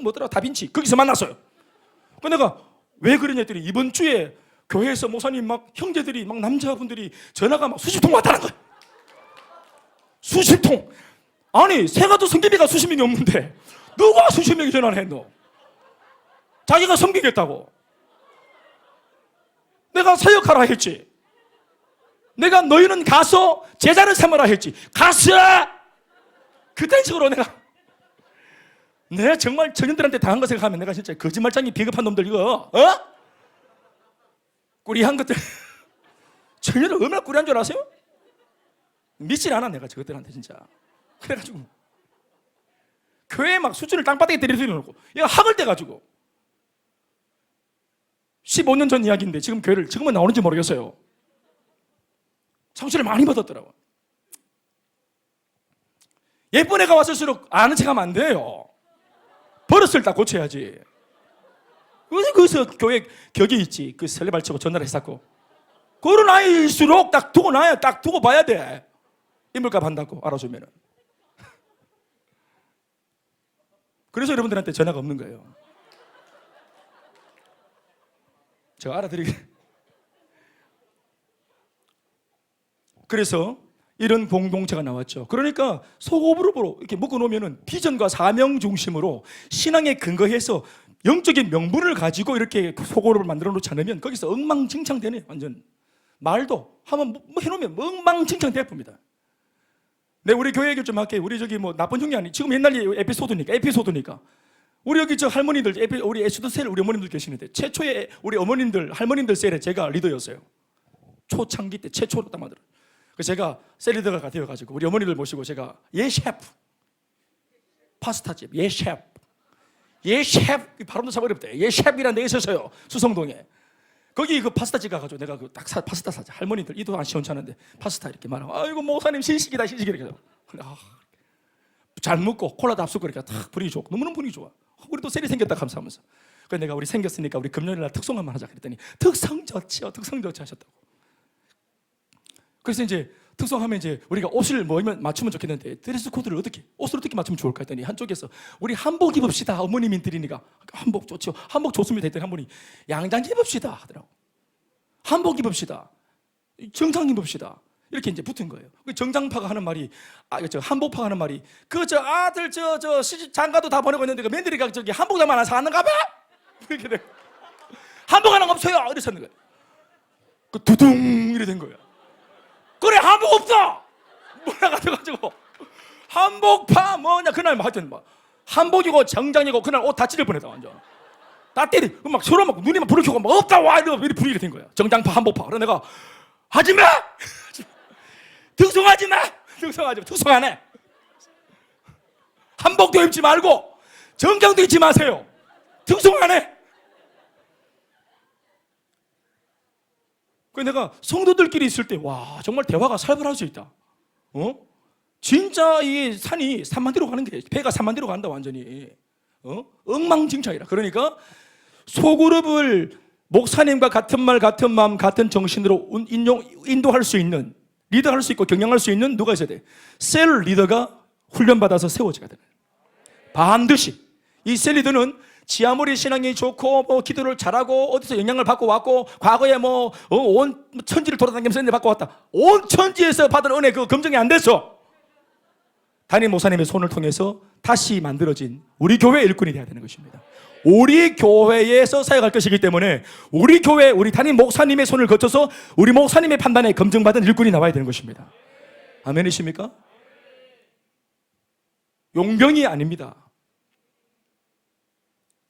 뭐더라 다빈치 거기서 만났어요. 그 내가 왜 그러냐 했더니 이번 주에 교회에서 목사님 막 형제들이 막 남자분들이 전화가 막 수십 통 왔다는 거야. 수십 통. 아니 세가족 성기비가 수십 명이 없는데 누가 수십 명이 전화를 했노? 자기가 섬기겠다고. 내가 사역하라 했지. 내가 너희는 가서 제자를 삼으라 했지. 가서 그딴 식으로 내가 정말 청년들한테 당한 거 생각하면 내가 진짜 거짓말장이 비겁한 놈들 이거 꾸리한 것들 청년들 얼마나 꾸리한 줄 아세요? 믿질 않아 내가 저것들한테 진짜. 그래가지고 교회에 막 수준을 땅바닥에 때려놓고 얘가 학을 떼가지고 15년 전 이야기인데 지금은 나오는지 모르겠어요. 상처를 많이 받았더라고. 예쁜 애가 왔을수록 아는 척하면 안 돼요. 버릇을 딱 고쳐야지. 거기서 교회 격이 있지. 그 설레발치고 전화를 했었고. 그런 아이일수록 딱 두고 봐야 돼. 인물값 한다고 알아주면은. 그래서 여러분들한테 전화가 없는 거예요. 제가 알아드리게. 그래서 이런 공동체가 나왔죠. 그러니까 소고부로 이렇게 묶어놓으면 비전과 사명 중심으로 신앙에 근거해서 영적인 명분을 가지고 이렇게 소고를 만들어 놓지 않으면 거기서 엉망진창 되네. 완전 말도 한번 뭐 해놓으면 엉망진창 대쁩니다. 네, 우리 교회 얘기를 좀 할게요. 우리 저기 뭐 나쁜 형이 아니. 지금 옛날 에피소드니까. 우리 여기 저 할머니들, 우리 에스더 셀 우리 어머님들 계시는데 최초의 우리 어머님들 할머님들 셀에 제가 리더였어요. 초창기 때 최초로 딱 만들어. 그래서 제가 셀 리더가 되어가지고 우리 어머니들 모시고 제가 셰프 파스타집 셰프 발음도 참 어렵다. 셰프이라는 데 있었어요. 수성동에. 거기 그 파스타집 가가지고 내가 그 딱 파스타 사자. 할머니들 이도 안 시원찮은데 파스타 이렇게 말하고 아이고 목사님 신식이다 이렇게. 잘 먹고 콜라도 앞수고 이렇게 딱 분위기 좋고 너무너무 분위기 좋아. 우리 또 셀이 생겼다 감사하면서. 그래서 내가 우리 생겼으니까 우리 금요일날 특송 한번 하자 그랬더니 특성 좋지요 하셨다고. 그래서 이제 특성하면 이제 우리가 옷을 맞추면 좋겠는데 드레스 코드를 옷을 어떻게 맞추면 좋을까 했더니 한쪽에서 우리 한복 입읍시다 어머님들이니까 한복 좋죠. 한복 좋습니다 했더니 한 분이 양장 입읍시다 하더라고. 한복 입읍시다. 정장 입읍시다. 이렇게 이제 붙은 거예요. 정장파가 하는 말이 한복파가 하는 말이 저 아들 시집 장가도 다 보내고 있는데 그 며느리가 저기 한복장만 안 사는가 봐. 이렇게 돼. 한복 하나 없어요. 이렇게 하는 거예요. 그 두둥 이래 된 거예요. 그래 한복 없어. 뭐라 가지고 한복파 뭐냐 그날 뭐 하여튼 뭐 한복이고 정장이고 그날 옷 다 찢을 뻔했다 완전. 다 때리 막 서로 막 눈이 막 불을 켜고 막 없다 와 이러고 분위기가 된 거야. 정장파 한복파. 그래서 내가 하지마 등송하지마 등송 안 해. 한복도 입지 말고 정장도 입지 마세요. 등송 안 해. 그래서 내가 성도들끼리 있을 때 와 정말 대화가 살벌할 수 있다. 진짜 이 산이 산만대로 가는 게 배가 산만대로 간다 완전히. 엉망진창이라. 그러니까 소그룹을 목사님과 같은 말 같은 마음 같은 정신으로 인도할 수 있는 리더할 수 있고 경영할 수 있는 누가 있어야 돼? 셀 리더가 훈련받아서 세워져야 돼. 반드시 이 셀 리더는 지 아무리 신앙이 좋고 뭐 기도를 잘하고 어디서 영향을 받고 왔고 과거에 뭐 온 천지를 돌아다니면서 은혜 받고 왔다. 온 천지에서 받은 은혜 그거 검증이 안 됐어. 담임 목사님의 손을 통해서 다시 만들어진 우리 교회 일꾼이 되어야 되는 것입니다. 우리 교회에서 사역할 것이기 때문에 우리 교회 우리 담임 목사님의 손을 거쳐서 우리 목사님의 판단에 검증받은 일꾼이 나와야 되는 것입니다. 아멘이십니까? 용병이 아닙니다.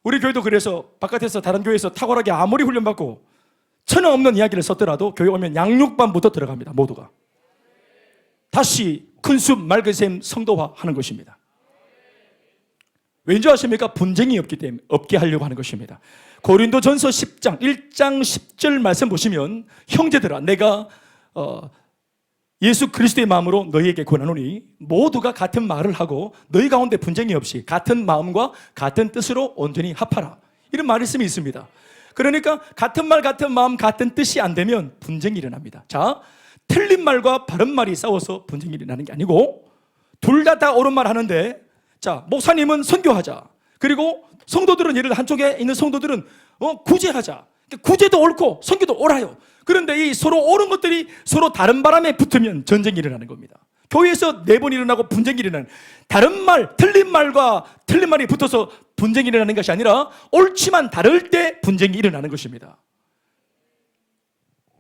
우리 교회도 그래서 바깥에서 다른 교회에서 탁월하게 아무리 훈련받고 천하 없는 이야기를 썼더라도 교회 오면 양육반부터 들어갑니다. 모두가 다시 큰숲 맑은샘 성도화하는 것입니다. 왠지 아십니까? 분쟁이 없기 때문에 없게 하려고 하는 것입니다. 고린도전서 10장 1장 10절 말씀 보시면 형제들아 내가 예수 그리스도의 마음으로 너희에게 권하노니 모두가 같은 말을 하고 너희 가운데 분쟁이 없이 같은 마음과 같은 뜻으로 온전히 합하라. 이런 말씀이 있습니다. 그러니까 같은 말 같은 마음 같은 뜻이 안 되면 분쟁이 일어납니다. 자, 틀린 말과 바른 말이 싸워서 분쟁이 일어나는 게 아니고 둘 다 옳은 말 하는데 자, 목사님은 선교하자. 그리고 성도들은 예를 들어 한쪽에 있는 성도들은 구제하자. 구제도 옳고 선교도 옳아요. 그런데 이 서로 옳은 것들이 서로 다른 바람에 붙으면 전쟁이 일어나는 겁니다. 교회에서 네 번 일어나고 분쟁이 일어나는 다른 말, 틀린 말과 틀린 말이 붙어서 분쟁이 일어나는 것이 아니라 옳지만 다를 때 분쟁이 일어나는 것입니다.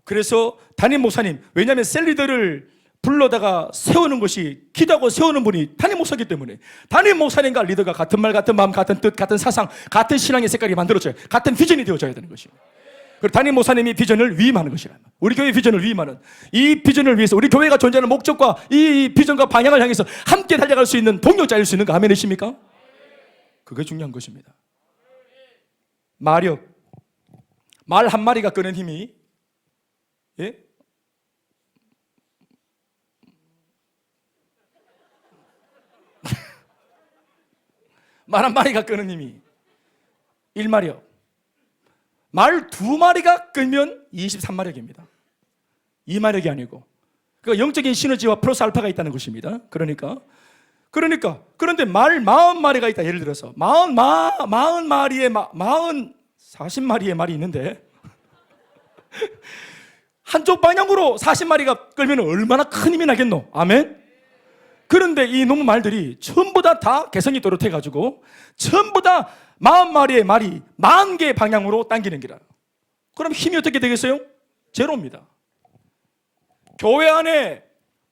그래서 담임 목사님, 왜냐하면 셀리더를 불러다가 세우는 것이 기도하고 세우는 분이 담임 목사이기 때문에 담임 목사님과 리더가 같은 말, 같은 마음, 같은 뜻, 같은 사상, 같은 신앙의 색깔이 만들어져야 같은 비전이 되어져야 되는 것입니다. 그리고 담임 목사님이 비전을 위임하는 것이라 우리 교회 비전을 위임하는 이 비전을 위해서 우리 교회가 존재하는 목적과 이 비전과 방향을 향해서 함께 달려갈 수 있는 동력자일 수 있는 거 아멘이십니까? 그게 중요한 것입니다. 마력, 말 한 마리가 끄는 힘이 예? 말 한 마리가 끄는 힘이 1마력. 말 2마리가 끄면 23마력입니다. 2마력이 아니고. 그러니까 영적인 시너지와 플러스 알파가 있다는 것입니다. 그런데 말 40마리가 있다. 예를 들어서 40마리에 40마리의 말이 있는데 한쪽 방향으로 40마리가 끌면 얼마나 큰 힘이 나겠노? 아멘? 그런데 이 놈의 말들이 전부 다 개성이 또렷해가지고 전부 다 40마리의 말이 40개의 방향으로 당기는 기라. 그럼 힘이 어떻게 되겠어요? 제로입니다. 교회 안에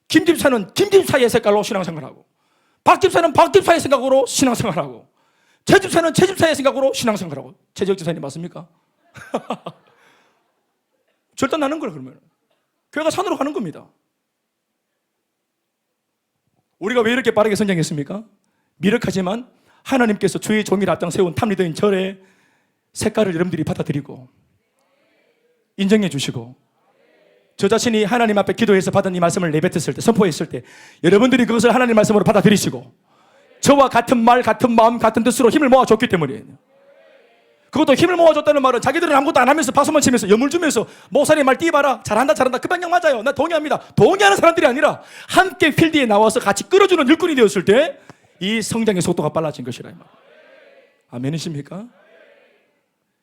김 집사는 김 집사의 색깔로 신앙생활하고 박 집사는 박 집사의 생각으로 신앙생활하고 최 집사는 최 집사의 생각으로 신앙생활하고. 최재혁 집사님 맞습니까? 절단나는 거예요. 그러면 교회가 산으로 가는 겁니다. 우리가 왜 이렇게 빠르게 성장했습니까? 미력하지만 하나님께서 주의 종일 앞장 세운 탑리더인 절의 색깔을 여러분들이 받아들이고 인정해 주시고 저 자신이 하나님 앞에 기도해서 받은 이 말씀을 내뱉었을 때, 선포했을 때 여러분들이 그것을 하나님 말씀으로 받아들이시고 저와 같은 말, 같은 마음, 같은 뜻으로 힘을 모아줬기 때문이에요. 그것도 힘을 모아줬다는 말은 자기들은 아무것도 안 하면서 박수만 치면서 염을 주면서 목사님 말 띄봐라 잘한다 그 방향 맞아요 나 동의합니다 동의하는 사람들이 아니라 함께 필드에 나와서 같이 끌어주는 일꾼이 되었을 때 이 성장의 속도가 빨라진 것이라 이 말. 아멘이십니까?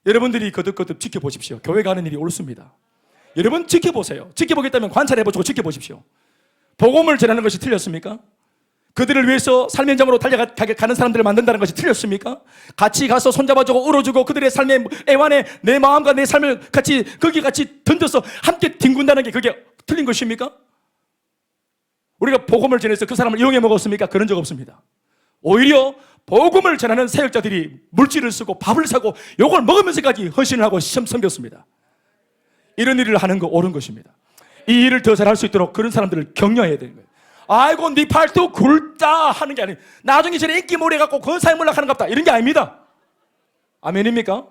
여러분들이 거듭거듭 지켜보십시오. 교회가 하는 일이 옳습니다. 여러분 지켜보세요. 지켜보겠다면 관찰해보시고 지켜보십시오. 복음을 전하는 것이 틀렸습니까? 그들을 위해서 삶의 현장으로 달려가는 사람들을 만든다는 것이 틀렸습니까? 같이 가서 손잡아주고 울어주고 그들의 삶의 애환에 내 마음과 내 삶을 거기 같이 던져서 함께 뒹군다는 게 그게 틀린 것입니까? 우리가 복음을 전해서 그 사람을 이용해 먹었습니까? 그런 적 없습니다. 오히려 복음을 전하는 사역자들이 물질을 쓰고 밥을 사고 요걸 먹으면서까지 헌신을 하고 시험 섬겼습니다. 이런 일을 하는 거 옳은 것입니다. 이 일을 더 잘할 수 있도록 그런 사람들을 격려해야 되는 거예요. 아이고 네 팔뚝 굵다 하는 게 아니에요. 나중에 저래 인기 몰아갖고 건사에 몰락하는 것 같다 이런 게 아닙니다. 아멘입니까?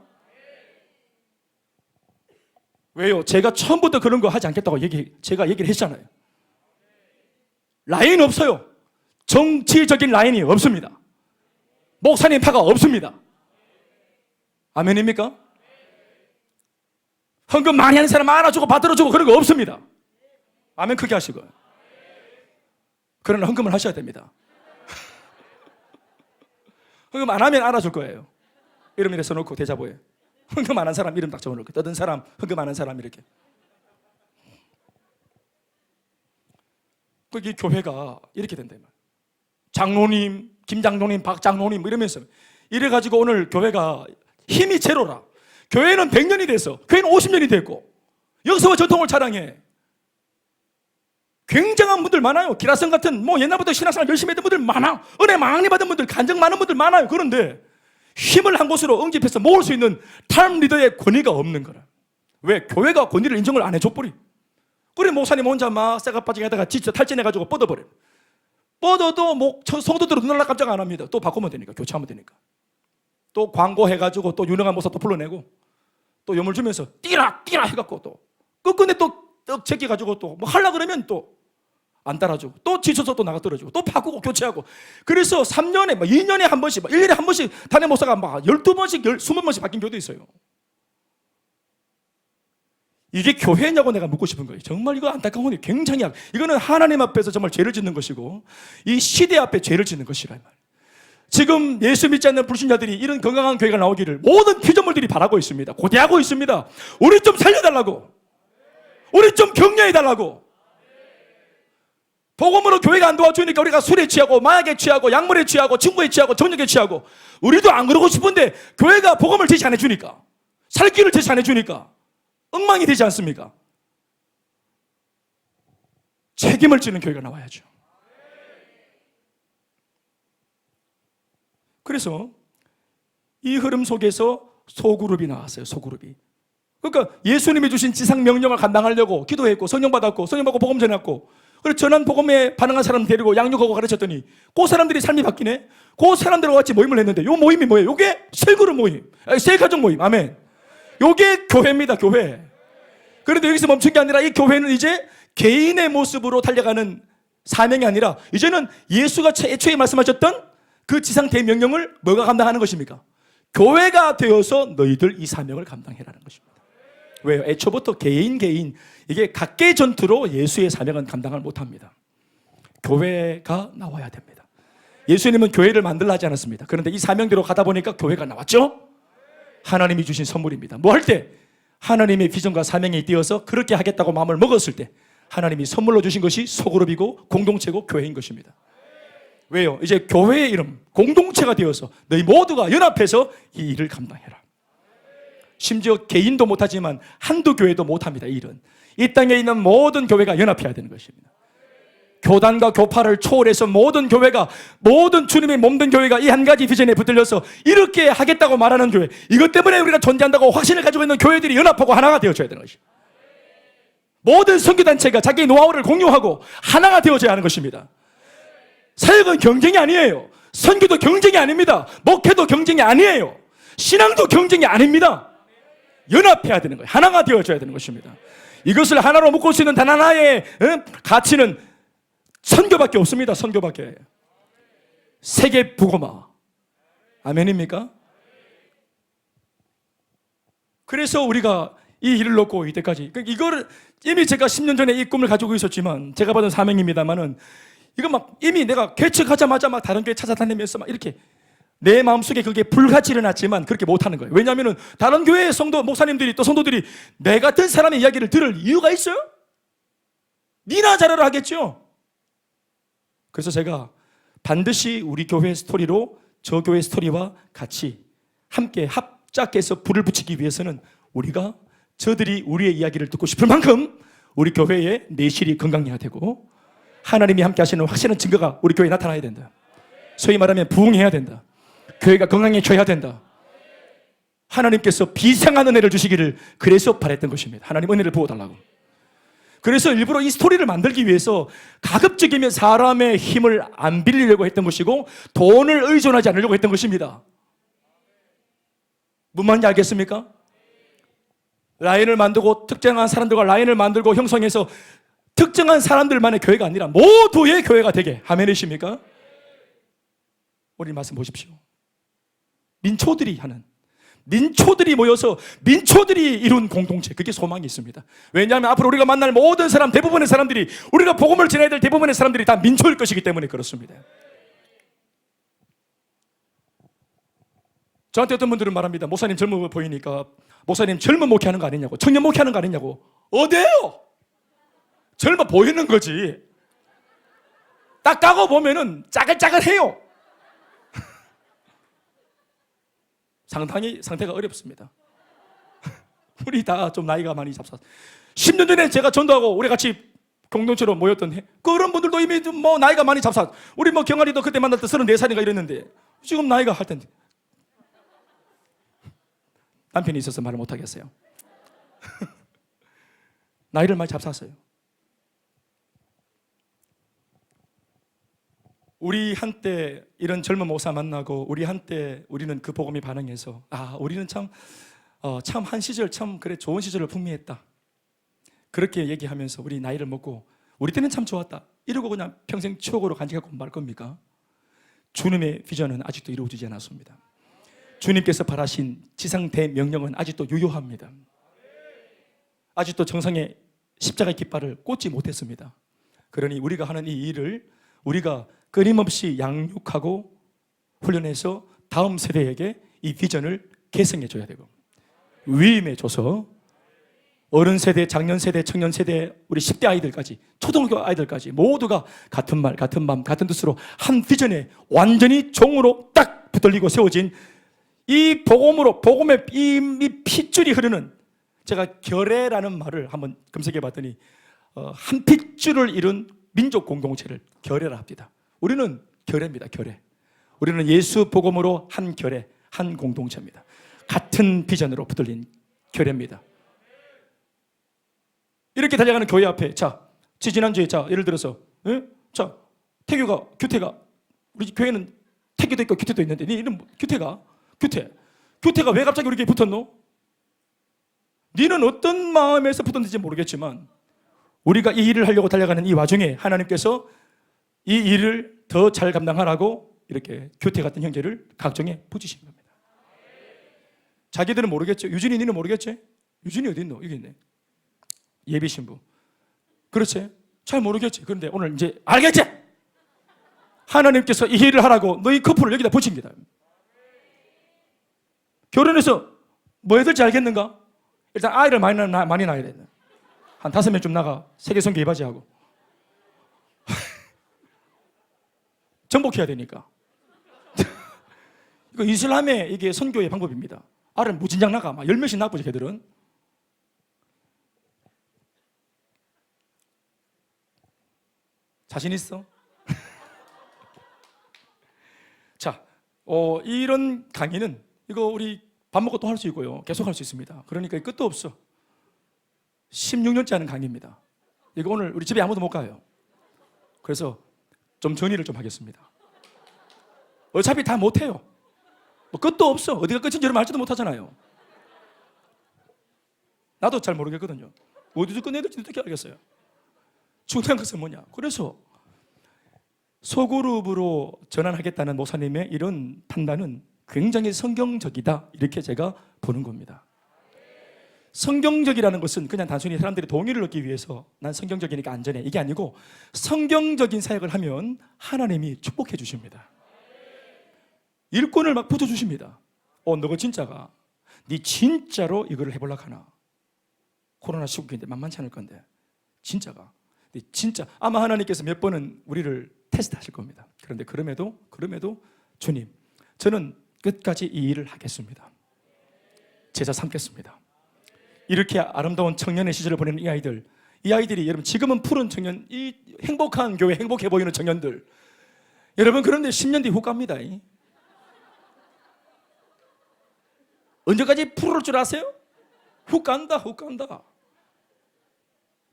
왜요? 제가 처음부터 그런 거 하지 않겠다고 제가 얘기를 했잖아요. 라인 없어요. 정치적인 라인이 없습니다. 목사님 파가 없습니다. 아멘입니까? 헌금 많이 하는 사람 알아주고 받들어주고 그런 거 없습니다. 아멘 크게 하시고요. 그러나 헌금을 하셔야 됩니다. 헌금 안 하면 알아줄 거예요. 이름 이렇게 써놓고 대자보에 헌금 안 한 사람 이름 딱 적어놓고 떠든 사람, 헌금 안 한 사람 이렇게. 이 교회가 이렇게 된다. 장로님, 김장로님, 박장로님 이러면서 이래가지고 오늘 교회가 힘이 제로라. 교회는 100년이 됐어. 교회는 50년이 됐고 역사와 전통을 자랑해. 굉장한 분들 많아요. 기라성 같은 옛날부터 신앙생활 열심히 했던 분들 많아. 은혜 많이 받은 분들, 간증 많은 분들 많아요. 그런데 힘을 한 곳으로 응집해서 모을 수 있는 타임 리더의 권위가 없는 거라. 왜? 교회가 권위를 인정을 안 해줘버리. 그래 목사님 혼자 막 쇠가 빠지게 하다가 진짜 탈진해가지고 뻗어버려. 뻗어도 성도들은 눈알라 깜짝 안 합니다. 또 바꾸면 되니까, 교체하면 되니까. 또 광고해가지고 또 유능한 목사 또 불러내고 또 염을 주면서 뛰라 해갖고 또 끝끝내 또 떡 제끼가지고 또 뭐 하려 그러면 또 안 따라주고 또 지쳐서 또 나가 떨어지고 또 바꾸고 교체하고. 그래서 3년에 2년에 한 번씩 1년에 한 번씩 담임 목사가 막 12번씩 20번씩 바뀐 교도 있어요. 이게 교회냐고 내가 묻고 싶은 거예요. 정말 이거 안타까운 일이 굉장히 이거는 하나님 앞에서 정말 죄를 짓는 것이고 이 시대 앞에 죄를 짓는 것이라 말이에요. 지금 예수 믿지 않는 불신자들이 이런 건강한 교회가 나오기를 모든 피조물들이 바라고 있습니다. 고대하고 있습니다. 우리 좀 살려달라고, 우리 좀 격려해달라고. 복음으로 교회가 안 도와주니까 우리가 술에 취하고 마약에 취하고 약물에 취하고 친구에 취하고 정력에 취하고. 우리도 안 그러고 싶은데 교회가 복음을 제시 안 해주니까, 살 길을 제시 안 해주니까 엉망이 되지 않습니까? 책임을 지는 교회가 나와야죠. 그래서 이 흐름 속에서 소그룹이 나왔어요. 소그룹이. 그러니까 예수님이 주신 지상 명령을 감당하려고 기도했고 성령 받았고 복음 전했고, 그래서 전한 복음에 반응한 사람 데리고 양육하고 가르쳤더니 그 사람들이 삶이 바뀌네. 그 사람들과 같이 모임을 했는데 요 모임이 뭐예요? 요게 셀그룹 모임, 셀가족 모임. 아멘. 요게 교회입니다. 교회. 그런데 여기서 멈춘 게 아니라 이 교회는 이제 개인의 모습으로 달려가는 사명이 아니라 이제는 예수가 애초에 말씀하셨던 그 지상 대명령을 뭐가 감당하는 것입니까? 교회가 되어서 너희들 이 사명을 감당해라는 것입니다. 왜요? 애초부터 개인 이게 각계 전투로 예수의 사명은 감당을 못합니다. 교회가 나와야 됩니다. 예수님은 교회를 만들라 하지 않았습니다. 그런데 이 사명대로 가다 보니까 교회가 나왔죠. 하나님이 주신 선물입니다. 뭐 할 때? 하나님의 비전과 사명에 띄어서 그렇게 하겠다고 마음을 먹었을 때 하나님이 선물로 주신 것이 소그룹이고 공동체고 교회인 것입니다. 왜요? 이제 교회의 이름, 공동체가 되어서 너희 모두가 연합해서 이 일을 감당해라. 심지어 개인도 못하지만 한두 교회도 못합니다. 이 일은 이 땅에 있는 모든 교회가 연합해야 되는 것입니다. 교단과 교파를 초월해서 모든 교회가, 모든 주님의 몸된 교회가 이 한 가지 비전에 붙들려서 이렇게 하겠다고 말하는 교회, 이것 때문에 우리가 존재한다고 확신을 가지고 있는 교회들이 연합하고 하나가 되어줘야 되는 것입니다. 모든 선교단체가 자기 노하우를 공유하고 하나가 되어져야 하는 것입니다. 사역은 경쟁이 아니에요. 선교도 경쟁이 아닙니다. 목회도 경쟁이 아니에요. 신앙도 경쟁이 아닙니다. 연합해야 되는 거예요. 하나가 되어져야 되는 것입니다. 이것을 하나로 묶을 수 있는 단 하나의 가치는 선교밖에 없습니다. 선교밖에. 세계 복음화. 아멘입니까? 그래서 우리가 이 일을 놓고 이때까지, 이거를 이미 제가 10년 전에 이 꿈을 가지고 있었지만, 제가 받은 사명입니다만은, 이거 막 이미 내가 개척하자마자 막 다른 교회 찾아다니면서 막 이렇게 내 마음속에 그게 불같이 일어났지만 그렇게 못하는 거예요. 왜냐하면 다른 교회의 성도, 목사님들이 또 성도들이 내 같은 사람의 이야기를 들을 이유가 있어요? 니나 잘하라 하겠죠. 그래서 제가 반드시 우리 교회 스토리로 저 교회 스토리와 같이 함께 합작해서 불을 붙이기 위해서는 우리가 저들이 우리의 이야기를 듣고 싶을 만큼 우리 교회의 내실이 건강해야 되고 하나님이 함께 하시는 확실한 증거가 우리 교회에 나타나야 된다. 소위 말하면 부흥해야 된다. 교회가 건강해져야 된다. 하나님께서 비상한 은혜를 주시기를 그래서 바랬던 것입니다. 하나님 은혜를 부어달라고. 그래서 일부러 이 스토리를 만들기 위해서 가급적이면 사람의 힘을 안 빌리려고 했던 것이고 돈을 의존하지 않으려고 했던 것입니다. 무슨 말인지 알겠습니까? 라인을 만들고 특정한 사람들과 라인을 만들고 형성해서 특정한 사람들만의 교회가 아니라 모두의 교회가 되게. 아멘이십니까? 우리 말씀 보십시오. 민초들이 모여서 민초들이 이룬 공동체, 그게 소망이 있습니다. 왜냐하면 앞으로 우리가 만날 모든 사람, 대부분의 사람들이, 우리가 복음을 전해야 될 대부분의 사람들이 다 민초일 것이기 때문에 그렇습니다. 저한테 어떤 분들은 말합니다. 목사님 젊어 보이니까 목사님 젊은 목회하는 거 아니냐고, 청년 목회하는 거 아니냐고. 어때요? 젊어 보이는 거지. 딱 까고 보면은 짜글짜글해요. 상당히 상태가 어렵습니다. 우리 다 좀 나이가 많이 잡사서 10년 전에 제가 전도하고 우리 같이 공동체로 모였던 그런 분들도 이미 뭐 나이가 많이 잡사. 우리 뭐 경아리도 그때 만날 때 34살인가 이랬는데 지금 나이가 할 텐데 남편이 있어서 말을 못 하겠어요. 나이를 많이 잡쌌어요. 우리 한때 이런 젊은 목사 만나고 우리 한때 우리는 그 복음이 반응해서 우리는 참 한 시절 참 그래 좋은 시절을 풍미했다. 그렇게 얘기하면서 우리 나이를 먹고 우리 때는 참 좋았다. 이러고 그냥 평생 추억으로 간직하고 말 겁니까? 주님의 비전은 아직도 이루어지지 않았습니다. 주님께서 바라신 지상 대명령은 아직도 유효합니다. 아직도 정상의 십자가의 깃발을 꽂지 못했습니다. 그러니 우리가 하는 이 일을 우리가 끊임없이 양육하고 훈련해서 다음 세대에게 이 비전을 계승해 줘야 되고 위임해 줘서 어른 세대, 장년 세대, 청년 세대, 우리 10대 아이들까지, 초등학교 아이들까지 모두가 같은 말, 같은 마음, 같은 뜻으로 한 비전에 완전히 종으로 딱 붙들리고 세워진 이 복음으로, 복음의 이 핏줄이 흐르는, 제가 결애라는 말을 한번 검색해 봤더니 한 핏줄을 이룬 민족 공동체를 결애라 합니다. 우리는 결애입니다. 결애. 우리는 예수 복음으로 한 결애, 한 공동체입니다. 같은 비전으로 붙들린 결애입니다. 이렇게 달려가는 교회 앞에, 지난주에, 예를 들어서, 태규가, 규태가, 우리 교회는 태규도 있고 규태도 있는데, 네 이름 규태가 왜 갑자기 우리 교회에 붙었노? 너는 어떤 마음에서 붙었는지 모르겠지만, 우리가 이 일을 하려고 달려가는 이 와중에 하나님께서 이 일을 더 잘 감당하라고 이렇게 규태 같은 형제를 각종에 붙이신 겁니다. 자기들은 모르겠죠. 유진이 너는 모르겠지? 유진이 어디 있노? 여기 있네. 예비 신부. 그렇지? 잘 모르겠지. 그런데 오늘 이제 알겠지? 하나님께서 이 일을 하라고 너희 커플을 여기다 붙입니다. 결혼해서 뭐 해야 될지 알겠는가? 일단 아이를 많이 낳아야 된다. 한 5명쯤 나가 세계선교 이바지하고 정복해야 되니까. 이거 이슬람의 이게 선교의 방법입니다. 알을 무진장 나가 막 10명씩 낳아보죠. 걔들은 자신 있어? 이런 강의는 이거 우리 밥 먹고 또 할 수 있고요. 계속 할 수 있습니다. 그러니까 끝도 없어. 16년째 하는 강의입니다. 이거 오늘 우리 집에 아무도 못 가요. 그래서 좀 정리를 좀 하겠습니다. 어차피 다 못해요. 뭐 끝도 없어. 어디가 끝인지 여러분 알지도 못하잖아요. 나도 잘 모르겠거든요. 어디서 끝내야 될지 어떻게 알겠어요. 중요한 것은 뭐냐. 그래서 소그룹으로 전환하겠다는 목사님의 이런 판단은 굉장히 성경적이다, 이렇게 제가 보는 겁니다. 성경적이라는 것은 그냥 단순히 사람들이 동의를 얻기 위해서 난 성경적이니까 안전해, 이게 아니고 성경적인 사역을 하면 하나님이 축복해 주십니다. 일꾼을 막 붙여주십니다. 너가 진짜가 네 진짜로 이거를 해보려고 하나? 코로나 시국인데 만만치 않을 건데 진짜가 네 진짜 아마 하나님께서 몇 번은 우리를 테스트하실 겁니다. 그런데 그럼에도 주님, 저는 끝까지 이 일을 하겠습니다. 제자 삼겠습니다. 이렇게 아름다운 청년의 시절을 보내는 이 아이들, 이 아이들이 여러분 지금은 푸른 청년, 이 행복한 교회, 행복해 보이는 청년들, 여러분 그런데 10년 뒤 훅 갑니다. 언제까지 푸를 줄 아세요? 훅 간다, 훅 간다.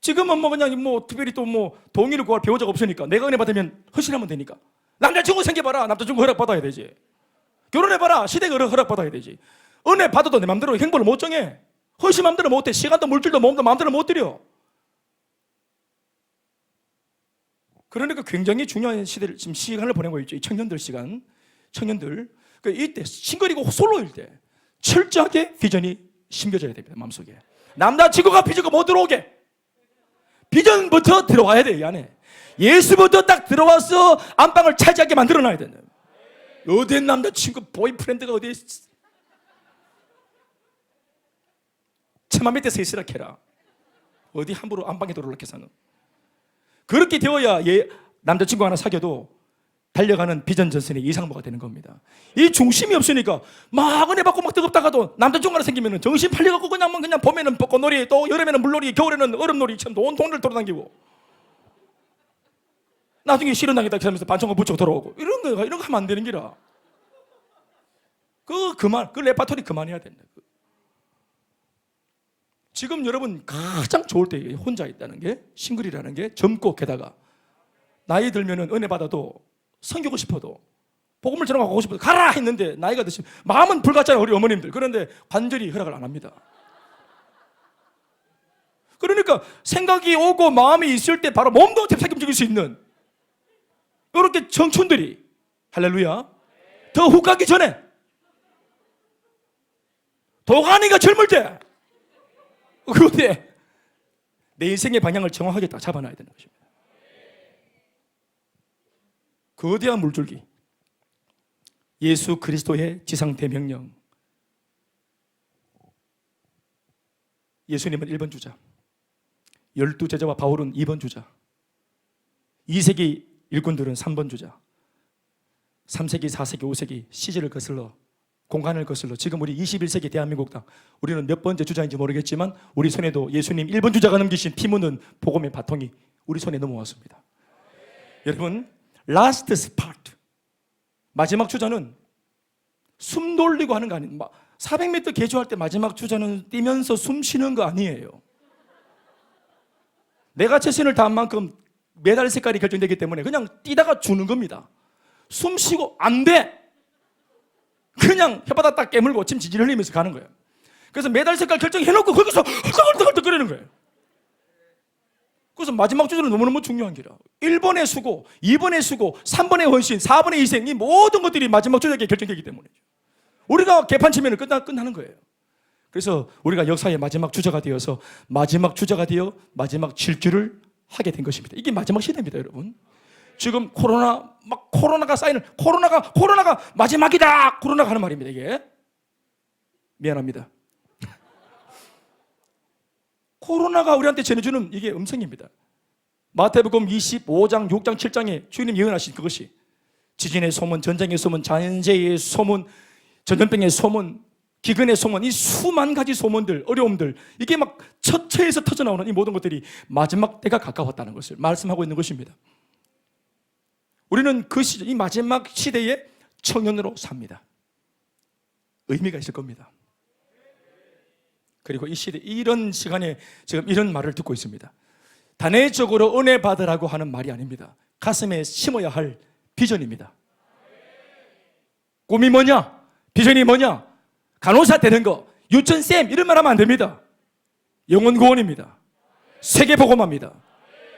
지금은 뭐 그냥 뭐 특별히 또 뭐 동의를 구할 배우자가 없으니까 내가 은혜 받으면 헌신하면 되니까. 남자친구 생겨봐라, 남자친구 허락받아야 되지. 결혼해봐라, 시댁 허락받아야 되지. 은혜 받아도 내 마음대로 행보를 못 정해. 헌신 마음대로 못해. 시간도 물질도 몸도 마음대로 못 들여. 그러니까 굉장히 중요한 시대를 지금 시간을 보내고 있죠. 이 청년들 시간, 청년들. 그러니까 이때 싱글이고 솔로일 때 철저하게 비전이 심겨져야 됩니다. 마음속에. 남자친구가 비전가 못 들어오게. 비전부터 들어와야 돼. 이 안에 예수부터 딱 들어와서 안방을 차지하게 만들어놔야 된다. 어디 남자친구 보이프렌드가 어디 처마 밑에 서 있으라 캐라. 어디 함부로 안방에 들어올라 캐서는. 그렇게 되어야 남자친구 하나 사귀어도 달려가는 비전 전선의 이상무가 되는 겁니다. 이 중심이 없으니까 막 은혜 받고 막 뜨겁다가도 남자친구 하나 생기면 정신 팔려갖고 그냥 봄에는 벚꽃놀이, 또 여름에는 물놀이, 겨울에는 얼음놀이처럼 온 동네를 돌아다니고 나중에 싫은 당이다 하면서 반창고 붙이고 돌아오고 이런 거 하면 안 되는 기라. 그 레파토리 그만해야 된다. 지금 여러분 가장 좋을 때 혼자 있다는 게, 싱글이라는 게 젊고, 게다가 나이 들면은 은혜 받아도 섬기고 싶어도 복음을 전하고 싶어도 가라 했는데 나이가 드시면 마음은 불같잖아요, 우리 어머님들. 그런데 관절이 허락을 안 합니다. 그러니까 생각이 오고 마음이 있을 때 바로 몸도 책임질 수 있는 이렇게 청춘들이, 할렐루야, 더 훅 가기 전에 도가니가 젊을 때 그때 내 인생의 방향을 정확하게 딱 잡아놔야 되는 것입니다. 거대한 물줄기, 예수 그리스도의 지상 대명령. 예수님은 1번 주자, 12제자와 바울은 2번 주자, 2세기 일꾼들은 3번 주자, 3세기, 4세기, 5세기 시절을 거슬러, 공간을 거슬러 지금 우리 21세기 대한민국 땅, 우리는 몇 번째 주자인지 모르겠지만 우리 손에도 예수님 1번 주자가 넘기신 피 묻는 복음의 바통이 우리 손에 넘어왔습니다. 여러분, 라스트 스파트, 마지막 주자는 숨 돌리고 하는 거 아니에요. 400m 개주할 때 마지막 주자는 뛰면서 숨 쉬는 거 아니에요. 내가 최선을 다한 만큼 메달 색깔이 결정되기 때문에 그냥 뛰다가 주는 겁니다. 숨 쉬고 안 돼, 그냥 혓바닥 딱 깨물고 침 지질 흘리면서 가는 거예요. 그래서 메달 색깔 결정해놓고 거기서 헐떡헐떡거리는 거예요. 그래서 마지막 주자는 너무너무 중요한 기라. 1번의 수고, 2번의 수고, 3번의 헌신, 4번의 희생, 이 모든 것들이 마지막 주자에게 결정되기 때문이죠. 우리가 개판 치면 끝나는 거예요. 그래서 우리가 역사의 마지막 주자가 되어서 마지막 주자가 되어 마지막 질주를 하게 된 것입니다. 이게 마지막 시대입니다, 여러분. 지금 코로나가 쌓이는, 코로나가 마지막이다, 코로나가 하는 말입니다. 이게 미안합니다. 코로나가 우리한테 전해주는 이게 음성입니다. 마태복음 25장, 6장, 7장에 주님 예언하신 그것이 지진의 소문, 전쟁의 소문, 자연재해의 소문, 전염병의 소문, 기근의 소문, 이 수만 가지 소문들, 어려움들, 이게 막 처처에서 터져나오는 이 모든 것들이 마지막 때가 가까웠다는 것을 말씀하고 있는 것입니다. 우리는 그 시대, 이 마지막 시대에 청년으로 삽니다. 의미가 있을 겁니다. 그리고 이 시대, 이런 시간에 지금 이런 말을 듣고 있습니다. 단회적으로 은혜 받으라고 하는 말이 아닙니다. 가슴에 심어야 할 비전입니다. 꿈이 뭐냐? 비전이 뭐냐? 간호사 되는 거, 유천쌤 이런 말 하면 안 됩니다. 영혼 구원입니다. 세계 복음합니다.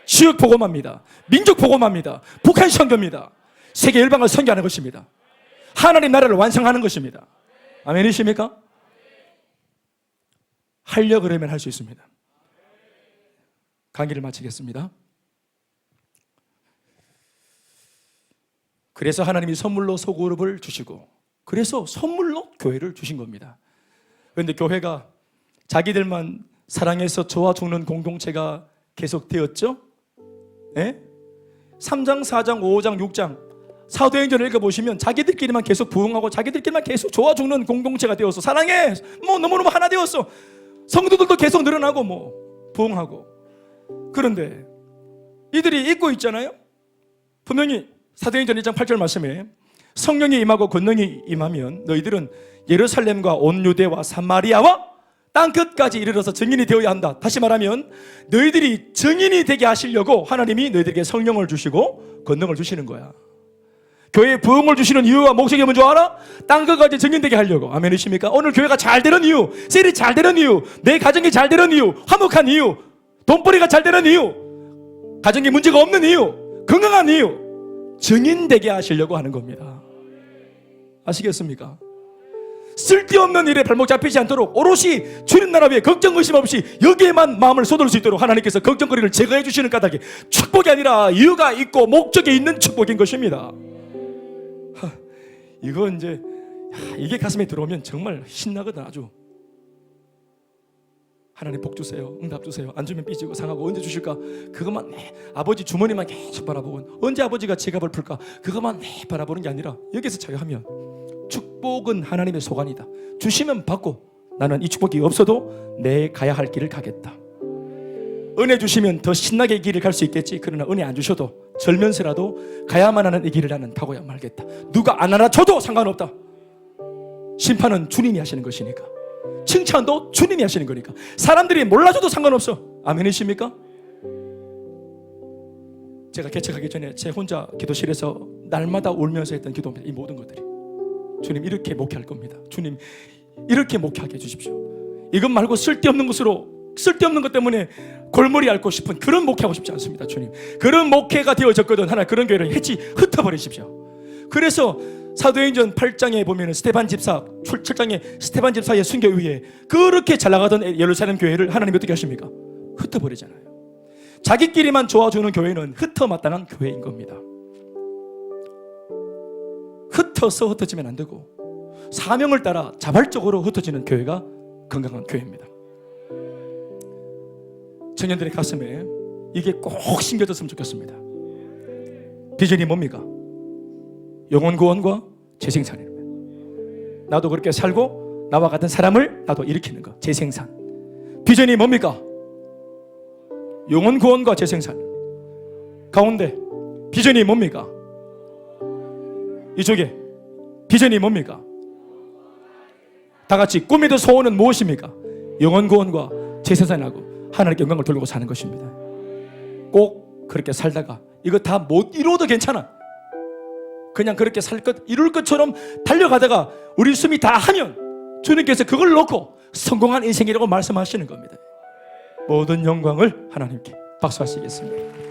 지역 복음합니다. 민족 복음합니다. 북한 선교입니다. 세계 열방을 선교하는 것입니다. 하나님 나라를 완성하는 것입니다. 아멘이십니까? 하려고 그러면 할 수 있습니다. 강의를 마치겠습니다. 그래서 하나님이 선물로 소그룹을 주시고, 그래서 선물로 교회를 주신 겁니다. 그런데 교회가 자기들만 사랑해서 저와 죽는 공동체가 계속되었죠? 예? 3장, 4장, 5장, 6장 사도행전을 읽어보시면 자기들끼리만 계속 부흥하고 자기들끼리만 계속 좋아 죽는 공동체가 되어서 사랑해, 너무너무 하나 되었어. 성도들도 계속 늘어나고 부흥하고. 그런데 이들이 잊고 있잖아요. 분명히 사도행전 1장 8절 말씀에 성령이 임하고 권능이 임하면 너희들은 예루살렘과 온 유대와 사마리아와 땅끝까지 이르러서 증인이 되어야 한다. 다시 말하면 너희들이 증인이 되게 하시려고 하나님이 너희들에게 성령을 주시고 권능을 주시는 거야. 교회에 부흥을 주시는 이유와 목적이 뭔지 알아? 땅끝까지 증인되게 하려고. 아멘이십니까? 오늘 교회가 잘 되는 이유, 셀이 잘 되는 이유, 내 가정이 잘 되는 이유, 화목한 이유, 돈벌이가 잘 되는 이유, 가정에 문제가 없는 이유, 건강한 이유, 증인되게 하시려고 하는 겁니다. 아시겠습니까? 쓸데없는 일에 발목 잡히지 않도록 오롯이 주님 나라 위에 걱정 의심 없이 여기에만 마음을 쏟을 수 있도록 하나님께서 걱정거리를 제거해 주시는 까닭이 축복이 아니라 이유가 있고 목적이 있는 축복인 것입니다. 이거 이제 이게 가슴에 들어오면 정말 신나거든. 아주 하나님 복 주세요, 응답 주세요, 안 주면 삐지고 상하고 언제 주실까 그것만 아버지 주머니만 계속 바라보고 언제 아버지가 지갑을 풀까 그것만 바라보는 게 아니라 여기서 자유하면 축복은 하나님의 소관이다. 주시면 받고 나는 이 축복이 없어도 내 가야 할 길을 가겠다. 은혜 주시면 더 신나게 이 길을 갈 수 있겠지. 그러나 은혜 안 주셔도 절면서라도 가야만 하는 이 길을 나는 가고야 말겠다. 누가 안 알아줘도 상관없다. 심판은 주님이 하시는 것이니까, 칭찬도 주님이 하시는 거니까, 사람들이 몰라줘도 상관없어. 아멘이십니까? 제가 개척하기 전에 제 혼자 기도실에서 날마다 울면서 했던 기도입니다. 이 모든 것들이 주님 이렇게 목회할 겁니다. 주님 이렇게 목회하게 해주십시오. 이것 말고 쓸데없는 것 때문에 골머리 앓고 싶은 그런 목회하고 싶지 않습니다. 주님 그런 목회가 되어졌거든. 하나 그런 교회를 흩어버리십시오. 그래서 사도행전 8장에 보면 스데반 집사, 7장에 스데반 집사의 순교 위에 그렇게 잘 나가던 예루살렘 교회를 하나님이 어떻게 하십니까? 흩어버리잖아요. 자기끼리만 좋아주는 교회는 흩어마땅한 교회인 겁니다. 흩어지면 안 되고 사명을 따라 자발적으로 흩어지는 교회가 건강한 교회입니다. 청년들의 가슴에 이게 꼭 심겨졌으면 좋겠습니다. 비전이 뭡니까? 영혼 구원과 재생산입니다. 나도 그렇게 살고 나와 같은 사람을 나도 일으키는 것, 재생산. 비전이 뭡니까? 영혼 구원과 재생산. 가운데 비전이 뭡니까? 이쪽에 비전이 뭡니까? 다 같이 꿈에도 소원은 무엇입니까? 영혼 구원과 재생산하고 하나님께 영광을 돌리고 사는 것입니다. 꼭 그렇게 살다가 이거 다 못 이루어도 괜찮아. 그냥 그렇게 이룰 것처럼 달려가다가 우리 숨이 다 하면 주님께서 그걸 놓고 성공한 인생이라고 말씀하시는 겁니다. 모든 영광을 하나님께 박수하시겠습니다.